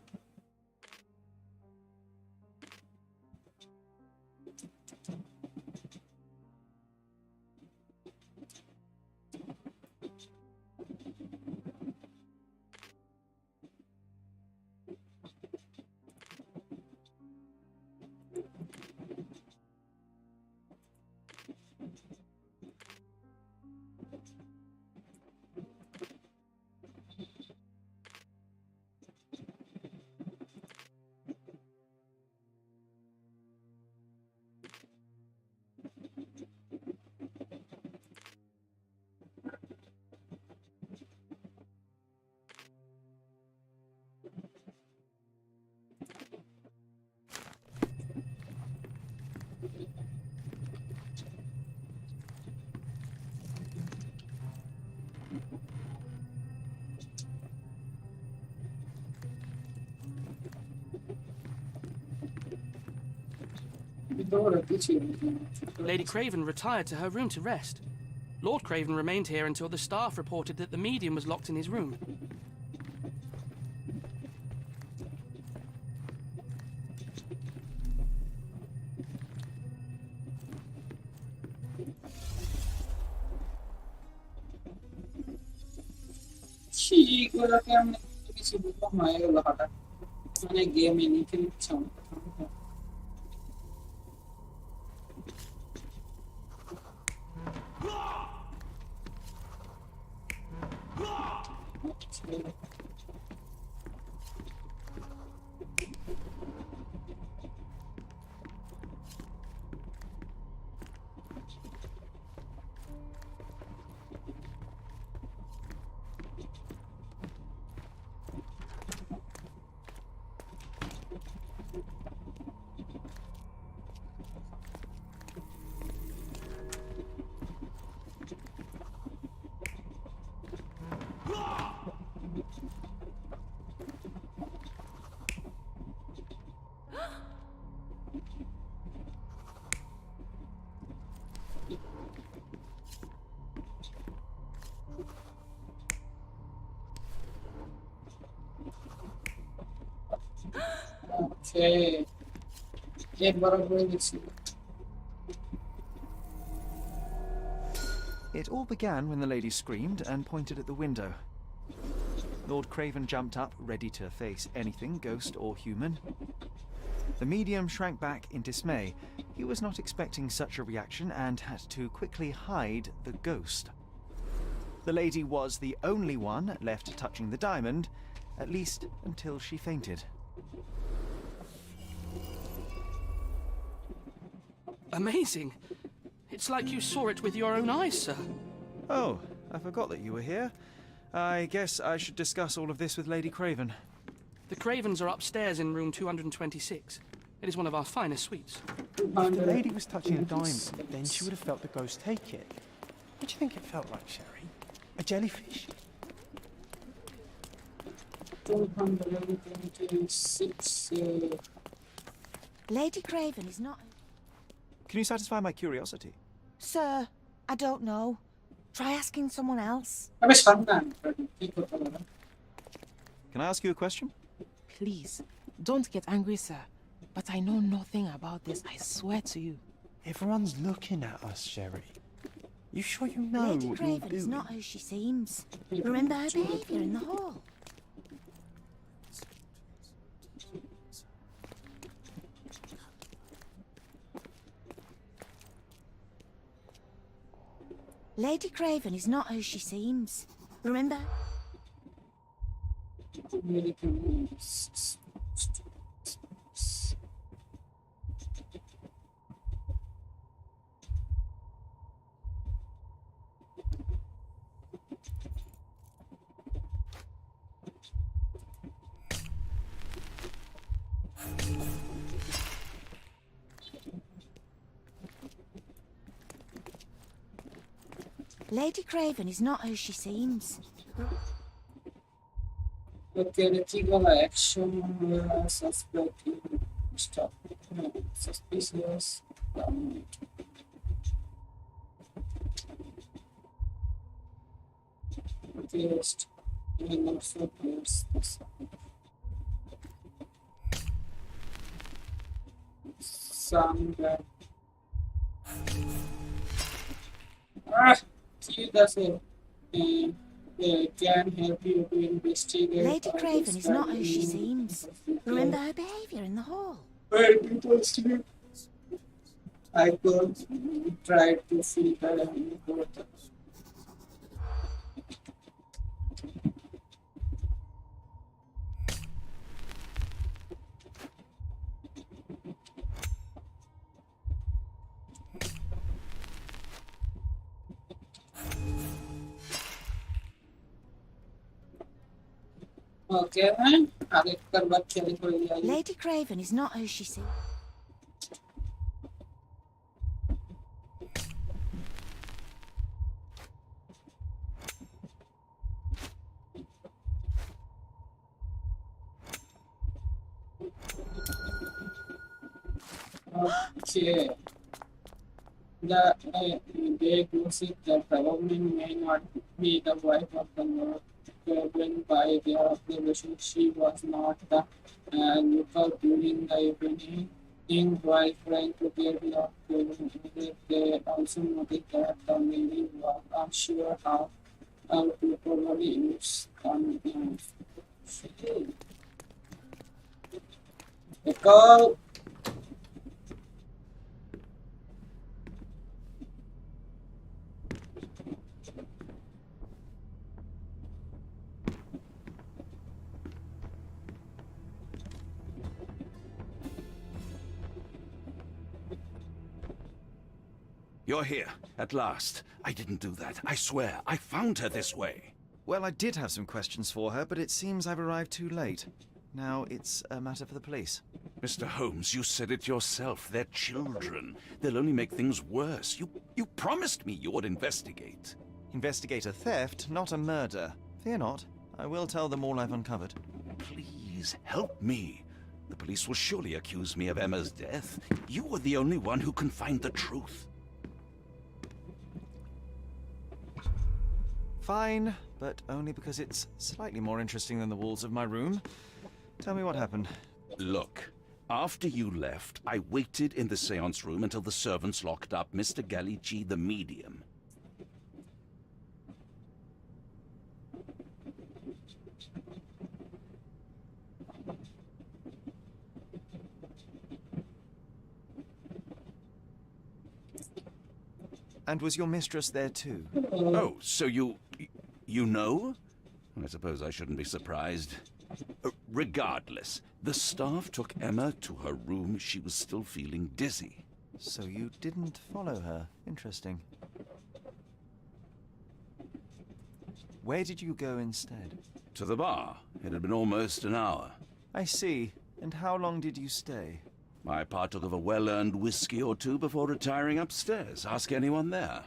Lady Craven retired to her room to rest. Lord Craven remained here until the staff reported that the medium was locked in his room. Sì, quello che hanno si può mai è la fatta. Non è gaming che diciamo. Okay. एक बार और बोल दीजिए. It all began when the lady screamed and pointed at the window. Lord Craven jumped up, ready to face anything, ghost or human. The medium shrank back in dismay. He was not expecting such a reaction and had to quickly hide the ghost. The lady was the only one left touching the diamond, at least until she fainted. Amazing. It's like you saw it with your own eyes, sir. Oh, I forgot that you were here. I guess I should discuss all of this with Lady Craven. The Cravens are upstairs in room 226. It is one of our finest suites. If the lady was touching a diamond, then she would have felt the ghost take it. What do you think it felt like, Sherry? A jellyfish? 226. Lady Craven is not... Can you satisfy my curiosity? Sir, I don't know. Try asking someone else. Can I ask you a question? Please, don't get angry, sir. But I know nothing about this, I swear to you. Everyone's looking at us, Sherry. You sure you know Lady what Craven you're is doing? not who she seems. Remember her behaviour in the hall. Lady Craven is not who she seems. Remember? Lady Craven is not who she seems. Okay, reticle action, suspect, stop, suspicious, dominate. Paste, and also paste this. Some see that's it. Can help you to investigate. Lady Craven is not who she seems. Remember her behaviour in the hall. I could try to filter and report them. Okay, man. Lady Craven is not who she seems. Okay. They gossip that the woman may not be the wife of the Lord Craven. By their observation, she was not the lookout during the evening. While trying to get Lord Craven, they also noticed that the lady was unsure how to probably use convenience. Go. You're here, at last. I didn't do that. I swear, I found her this way. Well, I did have some questions for her, but it seems I've arrived too late. Now it's a matter for the police. Mr. Holmes, you said it yourself. They're children. They'll only make things worse. You promised me you would investigate. Investigate a theft, not a murder. Fear not. I will tell them all I've uncovered. Please, help me. The police will surely accuse me of Emma's death. You are the only one who can find the truth. Fine, but only because it's slightly more interesting than the walls of my room. Tell me what happened. Look, After you left, I waited in the seance room until the servants locked up Mr. Galici the medium. And was your mistress there too? Oh, so you know? I suppose I shouldn't be surprised. Regardless, the staff took Emma to her room. She was still feeling dizzy. So you didn't follow her. Interesting. Where did you go instead? To the bar. It had been almost an hour. I see. And how long did you stay? I partook of a well-earned whiskey or two before retiring upstairs. Ask anyone there.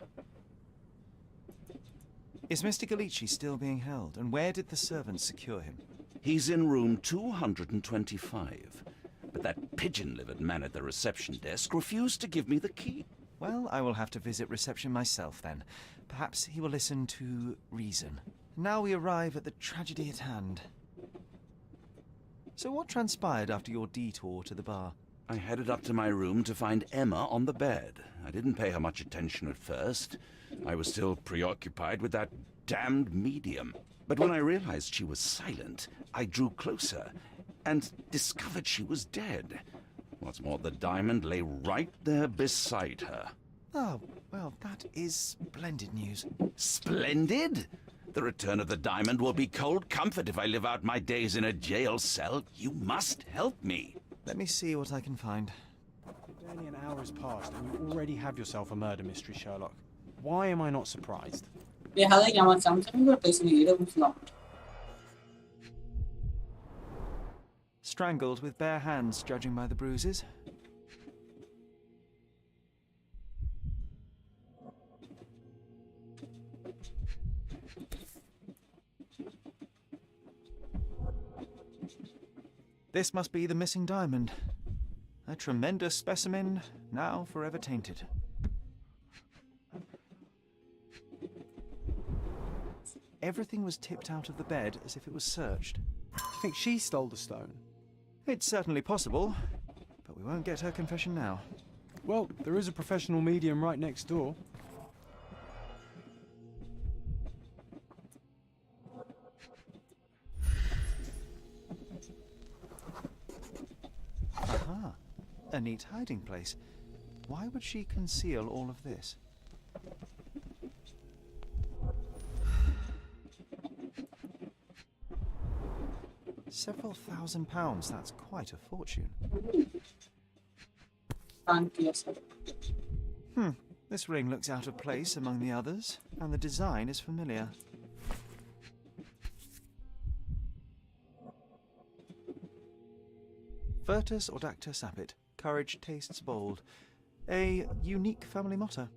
Is Mr. Galici still being held? And where did the servants secure him? He's in room 225. But that pigeon-livered man at the reception desk refused to give me the key. Well, I will have to visit reception myself then. Perhaps he will listen to reason. Now we arrive at the tragedy at hand. So what transpired after your detour to the bar? I headed up to my room to find Emma on the bed. I didn't pay her much attention at first. I was still preoccupied with that damned medium. But when I realized she was silent, I drew closer and discovered she was dead. What's more, the diamond lay right there beside her. Oh, well, that is splendid news. Splendid? The return of the diamond will be cold comfort if I live out my days in a jail cell. You must help me. Let me see what I can find. Barely an hour has passed and you already have yourself a murder mystery, Sherlock. Why am I not surprised? Strangled with bare hands, judging by the bruises. This must be the missing diamond. A tremendous specimen, now forever tainted. Everything was tipped out of the bed as if it was searched. Do you think she stole the stone? It's certainly possible, but we won't get her confession now. Well, there is a professional medium right next door. Aha, a neat hiding place. Why would she conceal all of this? Several £1,000s, that's quite a fortune. This ring looks out of place among the others, and the design is familiar. Virtus audacta sapit, courage tastes bold. A unique family motto.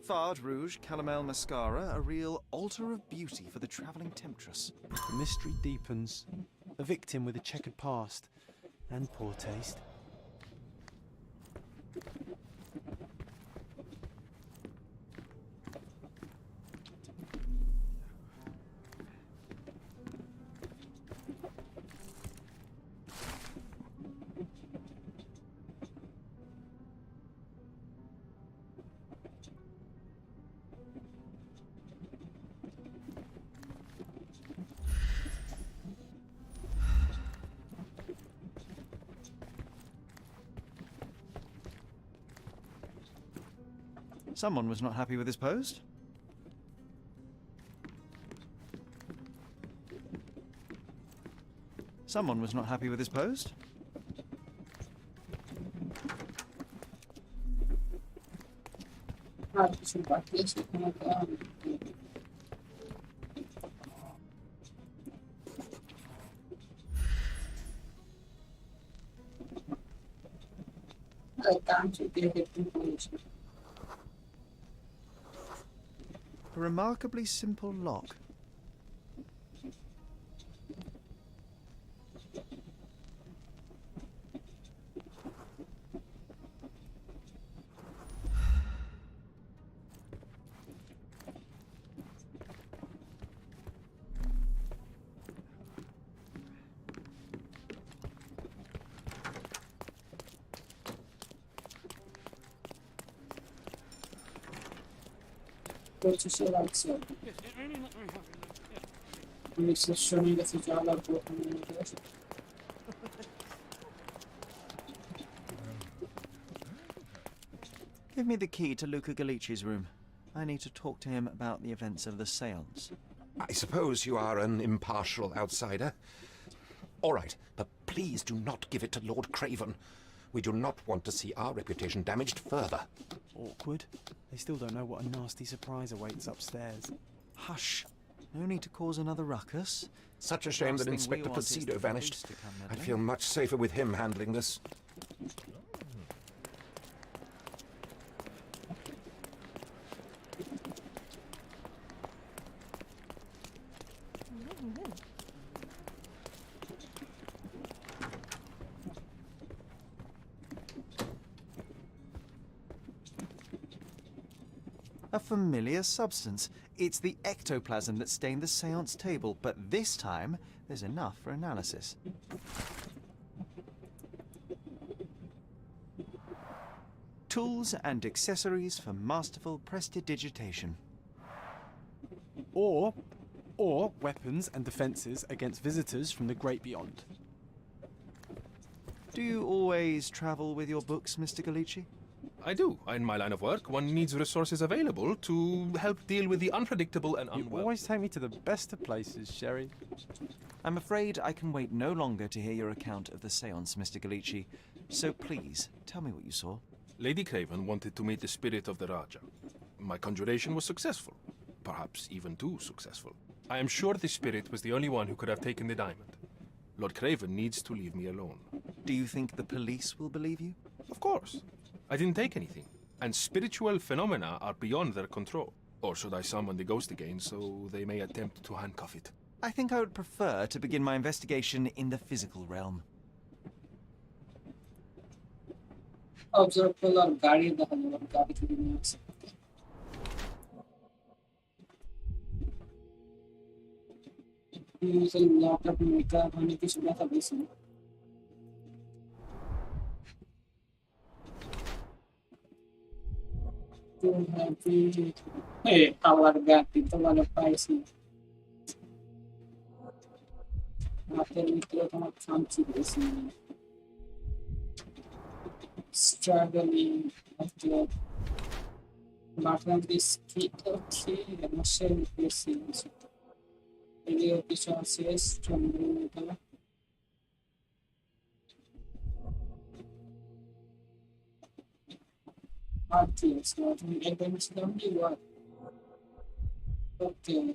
Fard Rouge Calomel Mascara, a real altar of beauty for the travelling temptress. The mystery deepens. A victim with a checkered past and poor taste. Someone was not happy with his post. Someone was not happy with his post. A remarkably simple lock. করছে লাগছে রিসেপশনে গেছে যাওয়ার পর Give me the key to Luca Galici's room. I need to talk to him about the events of the seance. I suppose you are an impartial outsider. All right, but please do not give it to Lord Craven. We do not want to see our reputation damaged further. Awkward. They still don't know what a nasty surprise awaits upstairs. Hush. No need to cause another ruckus. Such a shame that Inspector Placido vanished. I'd feel much safer with him handling this. A familiar substance. It's the ectoplasm that stained the seance table, but this time there's enough for analysis. Tools and accessories for masterful prestidigitation. Or weapons and defences against visitors from the great beyond. Do you always travel with your books, Mr. Galici? I do. In my line of work, one needs resources available to help deal with the unpredictable and You unwell. always take me to the best of places, Sherry. I'm afraid I can wait no longer to hear your account of the seance, Mr. Galici. So please, tell me what you saw. Lady Craven wanted to meet the spirit of the Raja. My conjuration was successful. Perhaps even too successful. I am sure the spirit was the only one who could have taken the diamond. Lord Craven needs to leave me alone. Do you think the police will believe you? Of course. I didn't take anything, and spiritual phenomena are beyond their control. Or should I summon the ghost again so they may attempt to handcuff it? I think I would prefer to begin my investigation in the physical realm. Observe করলাম গাড়ি দেখা গেল গাড়ি থেকে নিয়ে আসছে use a lot of makeup অনেক কিছু দেখা গেছে আমার গাড়ি তো ভালো পাইছি হাতের ভিতরে তোমার খামচি দিয়েছি struggling after Martin is okay and Michelle is video pictures from the artists not against them you are okay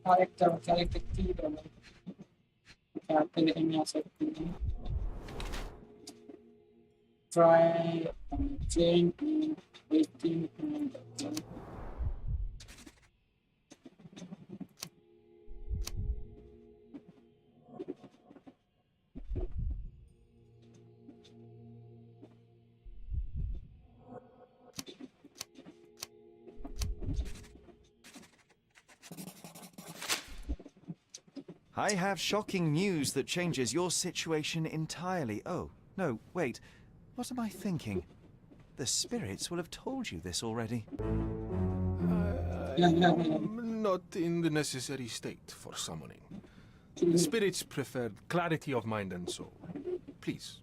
character development character image try change waiting I have shocking news that changes your situation entirely. Oh, no, wait. What am I thinking? The spirits will have told you this already. I'm not in the necessary state for summoning. The spirits preferred clarity of mind and soul. Please,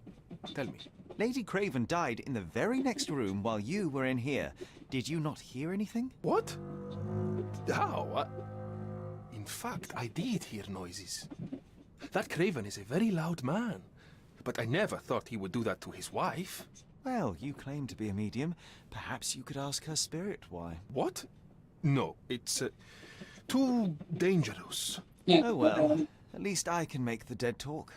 tell me. Lady Craven died in the very next room while you were in here. Did you not hear anything? What? How? In fact, I did hear noises. That Craven is a very loud man, but I never thought he would do that to his wife. Well, you claim to be a medium. Perhaps you could ask her spirit why. What? No, it's too dangerous. Oh well, at least I can make the dead talk.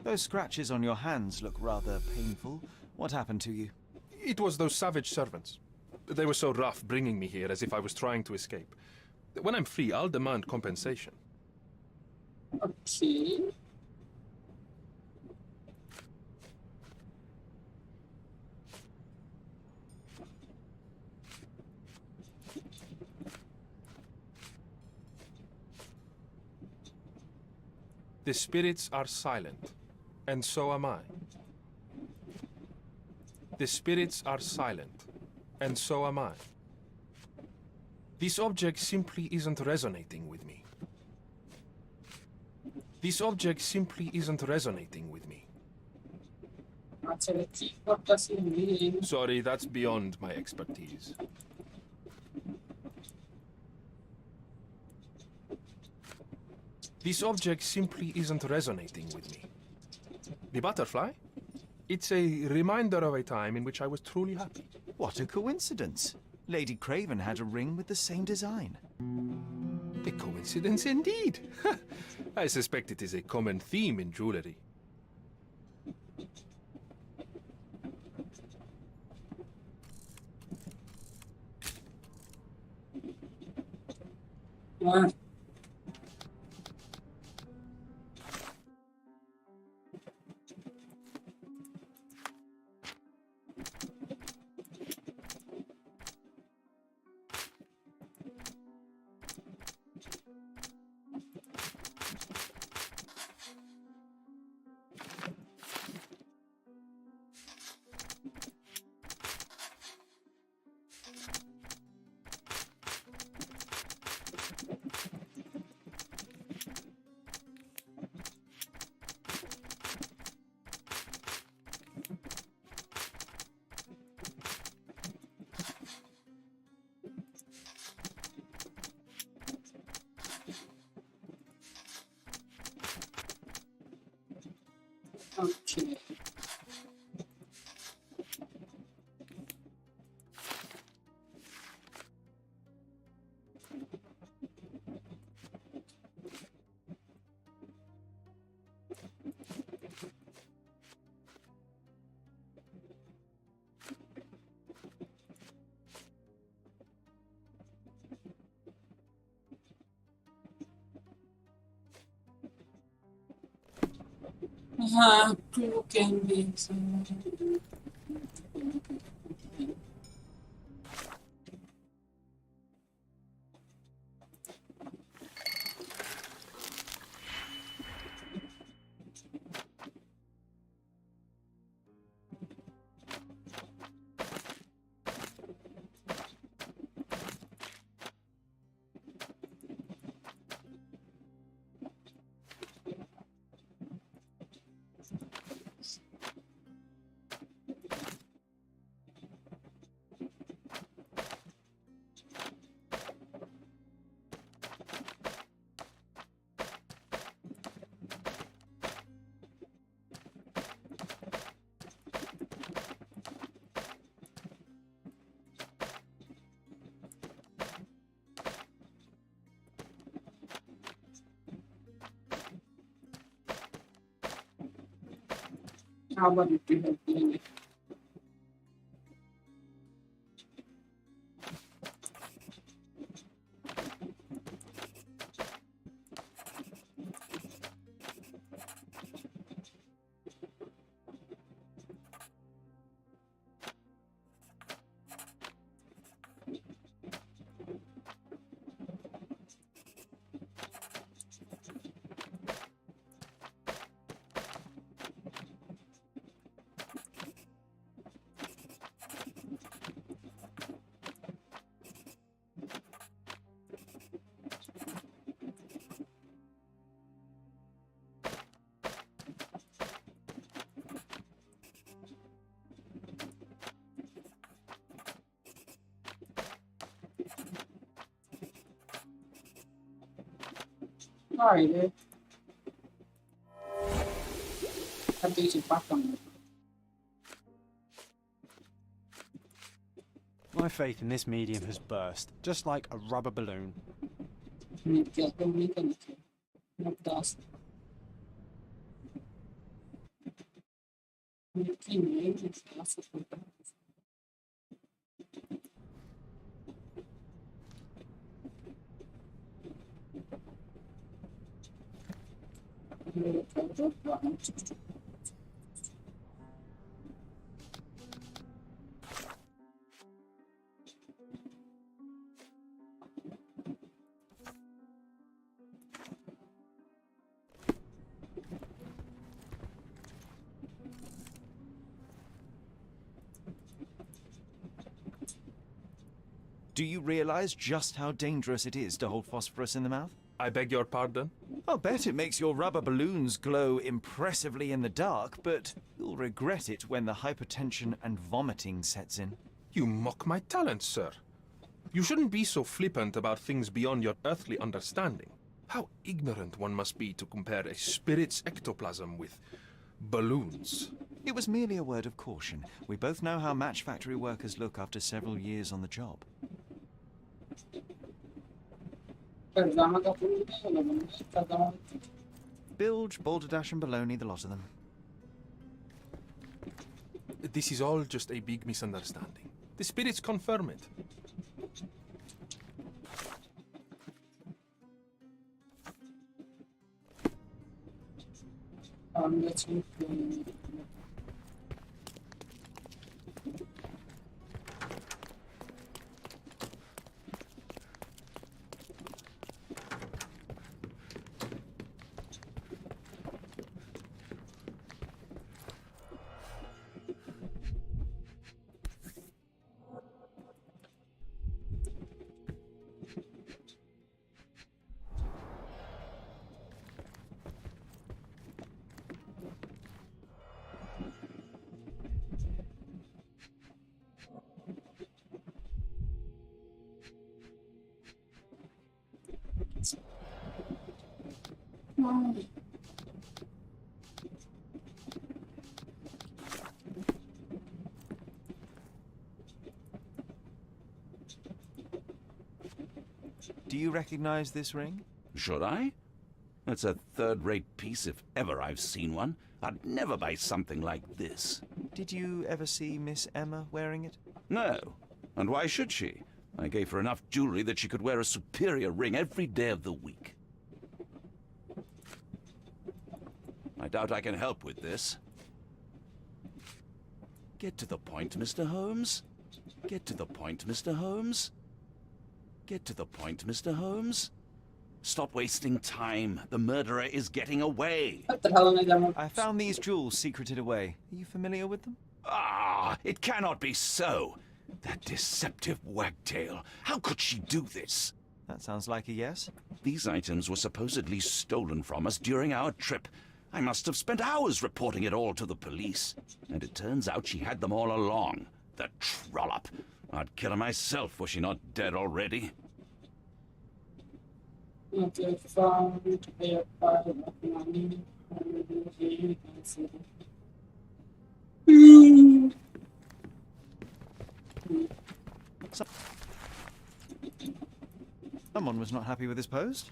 Those scratches on your hands look rather painful. What happened to you? It was those savage servants. They were so rough bringing me here as if I was trying to escape. When I'm free, I'll demand compensation. Okay. The spirits are silent, and so am I. The spirits are silent, and so am I. This object simply isn't resonating with me. This object simply isn't resonating with me. What does it mean? Sorry, that's beyond my expertise. This object simply isn't resonating with me. The butterfly? It's a reminder of a time in which I was truly happy. What a coincidence. Lady Craven had a ring with the same design. A coincidence indeed. I suspect it is a common theme in jewelry. What? Okay. Two can be. How about you do that? Alright, update it back on. My faith in this medium has burst, just like a rubber balloon. Not dust. Do you realize just how dangerous it is to hold phosphorus in the mouth? I beg your pardon? I'll bet it makes your rubber balloons glow impressively in the dark, but you'll regret it when the hypertension and vomiting sets in. You mock my talents, sir. You shouldn't be so flippant about things beyond your earthly understanding. How ignorant one must be to compare a spirit's ectoplasm with balloons. It was merely a word of caution. We both know how match factory workers look after several years on the job. Bilge, balderdash and baloney, the lot of them. This is all just a big misunderstanding. The spirits confirm it. Do you recognize this ring? Should I? It's a third-rate piece if ever I've seen one. I'd never buy something like this. Did you ever see Miss Emma wearing it? No. And why should she? I gave her enough jewelry that she could wear a superior ring every day of the week. I doubt I can help with this. Get to the point, Mr. Holmes. Get to the point, Mr. Holmes. Get to the point, Mr. Holmes. Stop wasting time. The murderer is getting away. I found these jewels secreted away. Are you familiar with them? Ah, it cannot be so. That deceptive wagtail. How could she do this? That sounds like a yes. These items were supposedly stolen from us during our trip. I must have spent hours reporting it all to the police. And it turns out she had them all along. The trollop. I'd kill her myself were she not dead already. Okay, found a pile of money. Someone was not happy with his post.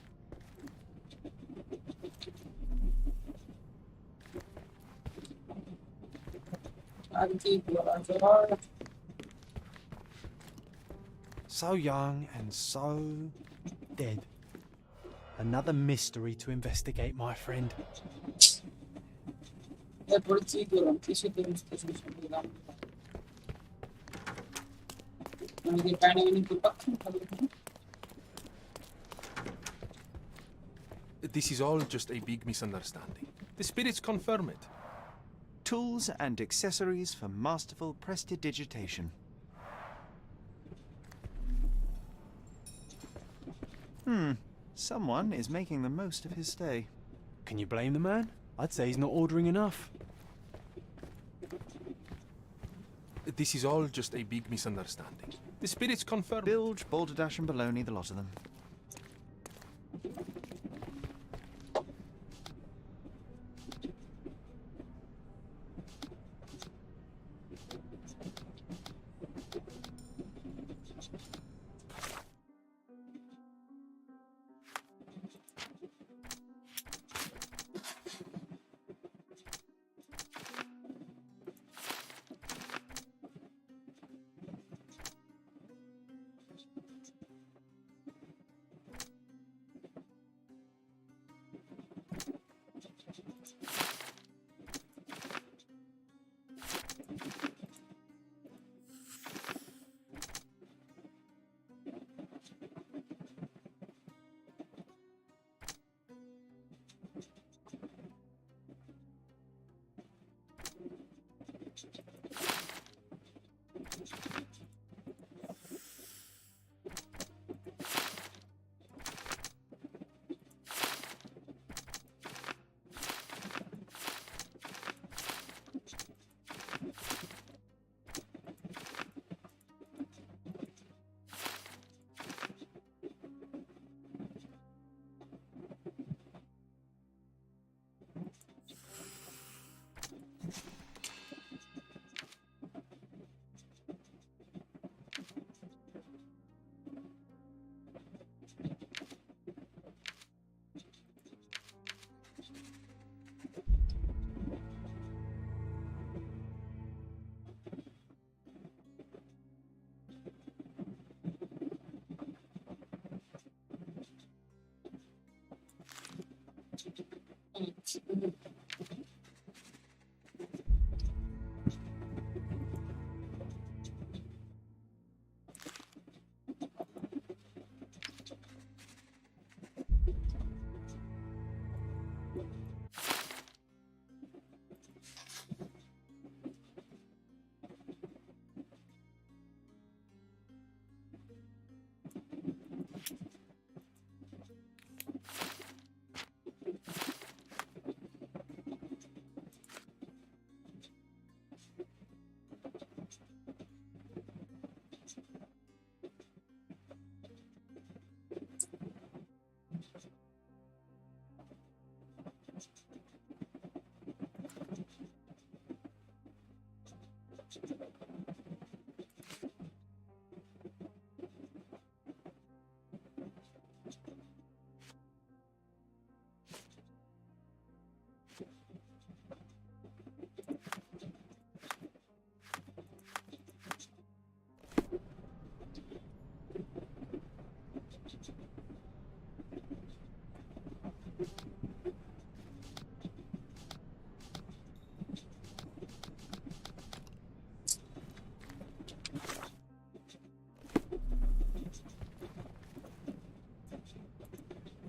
So young and so dead. Another mystery to investigate, my friend. This is all just a big misunderstanding. The spirits confirm it. Tools and accessories for masterful prestidigitation. Someone is making the most of his stay. Can you blame the man? I'd say he's not ordering enough. This is all just a big misunderstanding. The spirits confirm. Bilge, balderdash and baloney, the lot of them.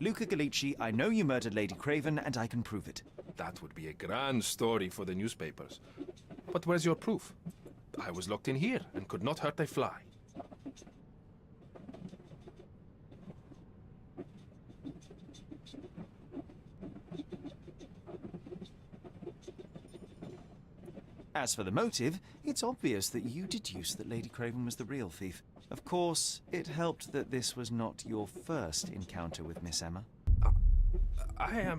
Luca Galici, I know you murdered Lady Craven, and I can prove it. That would be a grand story for the newspapers. But where's your proof? I was locked in here and could not hurt a fly. As for the motive, it's obvious that you deduced that Lady Craven was the real thief. Of course, it helped that this was not your first encounter with Miss Emma. I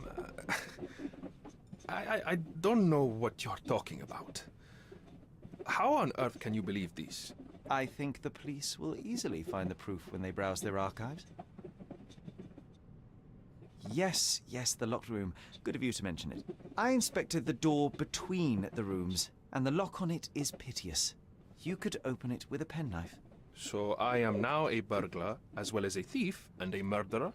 don't know what you're talking about. How on earth can you believe this? I think the police will easily find the proof when they browse their archives. Yes, the locked room. Good of you to mention it. I inspected the door between the rooms, and the lock on it is piteous. You could open it with a penknife. So I am now a burglar, as well as a thief and a murderer?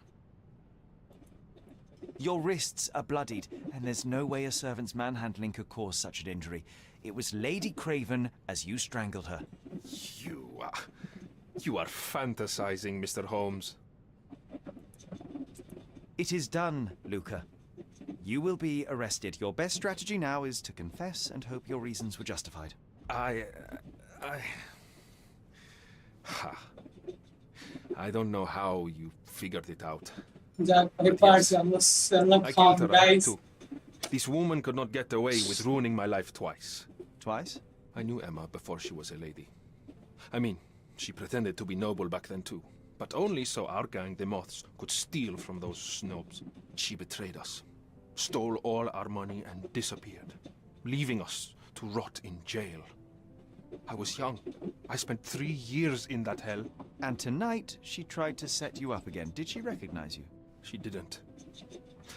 Your wrists are bloodied, and there's no way a servant's manhandling could cause such an injury. It was Lady Craven as you strangled her. You are fantasizing, Mr. Holmes. It is done, Luca. You will be arrested. Your best strategy now is to confess and hope your reasons were justified. I don't know how you figured it out. Già riparsiamo Sherlock I killed her, Holmes, I had guys. to. This woman could not get away with ruining my life twice. Twice? I knew Emma before she was a lady. I mean, she pretended to be noble back then too. But only so our gang, the Moths, could steal from those snobs. She betrayed us, stole all our money and disappeared, leaving us to rot in jail. I was young. I spent 3 years in that hell. And tonight, she tried to set you up again. Did she recognize you? She didn't.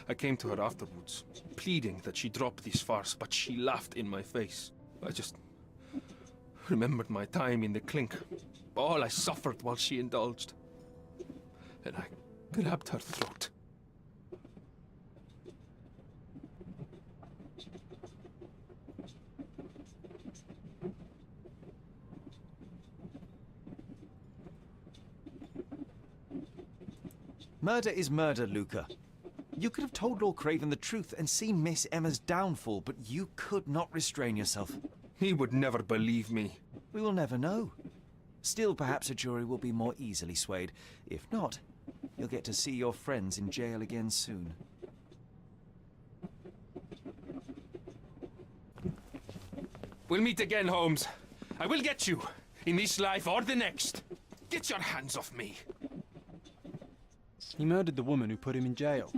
I came to her afterwards, pleading that she drop this farce, but she laughed in my face. I just remembered my time in the clink, all I suffered while she indulged. And I grabbed her throat. Murder is murder, Luca. You could have told Lord Craven the truth and seen Miss Emma's downfall, but you could not restrain yourself. He would never believe me. We will never know. Still, perhaps a jury will be more easily swayed. If not, you'll get to see your friends in jail again soon. We'll meet again, Holmes. I will get you, in this life or the next. Get your hands off me. He murdered the woman who put him in jail.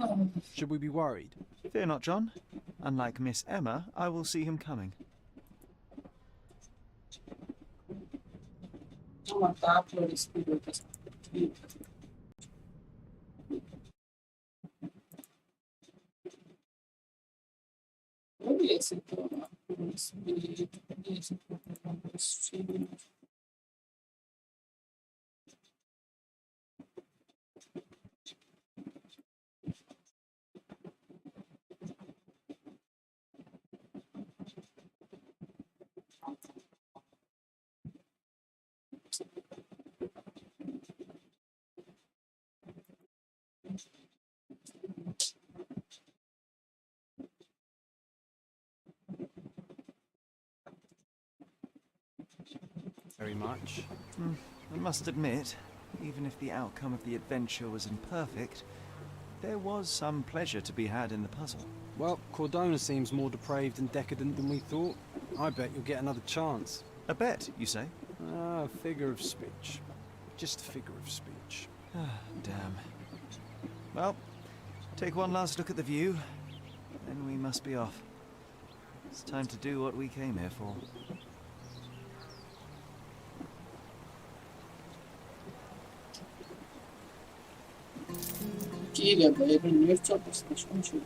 Should we be worried? Fear not, John. Unlike Miss Emma, I will see him coming. Very much. I must admit, even if the outcome of the adventure was imperfect, there was some pleasure to be had in the puzzle. Well, Cordona seems more depraved and decadent than we thought. I bet you'll get another chance. A bet, you say? Ah, figure of speech. Just a figure of speech. Damn. Well, take one last look at the view, then we must be off. It's time to do what we came here for. কি রে ভাই এখন net চলতেছে না শুনছি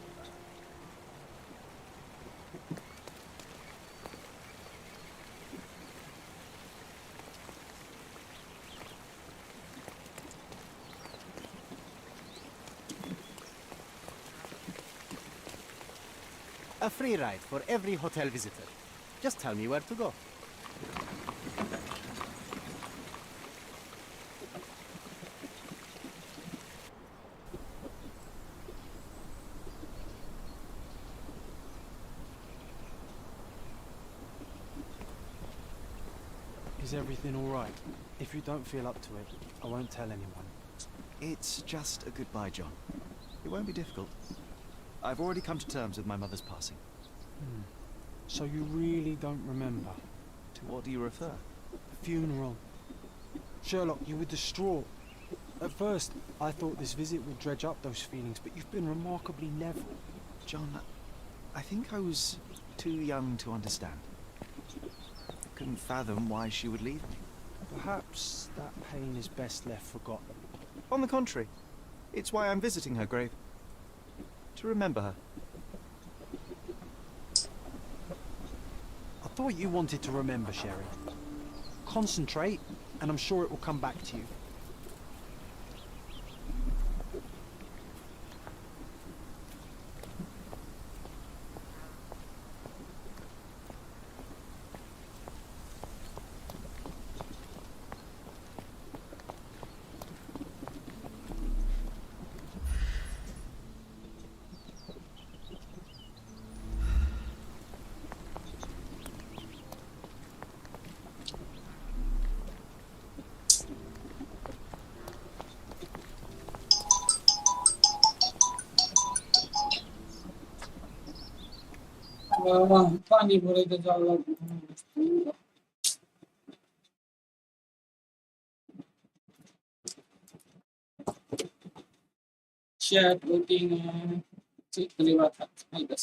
A free ride for every hotel visitor. Just tell me where to go. Is everything all right? If you don't feel up to it, I won't tell anyone. It's just a goodbye, John. It won't be difficult. I've already come to terms with my mother's passing. So you really don't remember? To what do you refer? The funeral. Sherlock, you were distraught. At first, I thought this visit would dredge up those feelings, but you've been remarkably level. John, I think I was too young to understand. Couldn't fathom why she would leave me. Perhaps that pain is best left forgotten. On the contrary, it's why I'm visiting her grave. To remember her. I thought you wanted to remember, Sherry. Concentrate, and I'm sure it will come back to you. पानी भरेको जग्गा chat voting terlibat agak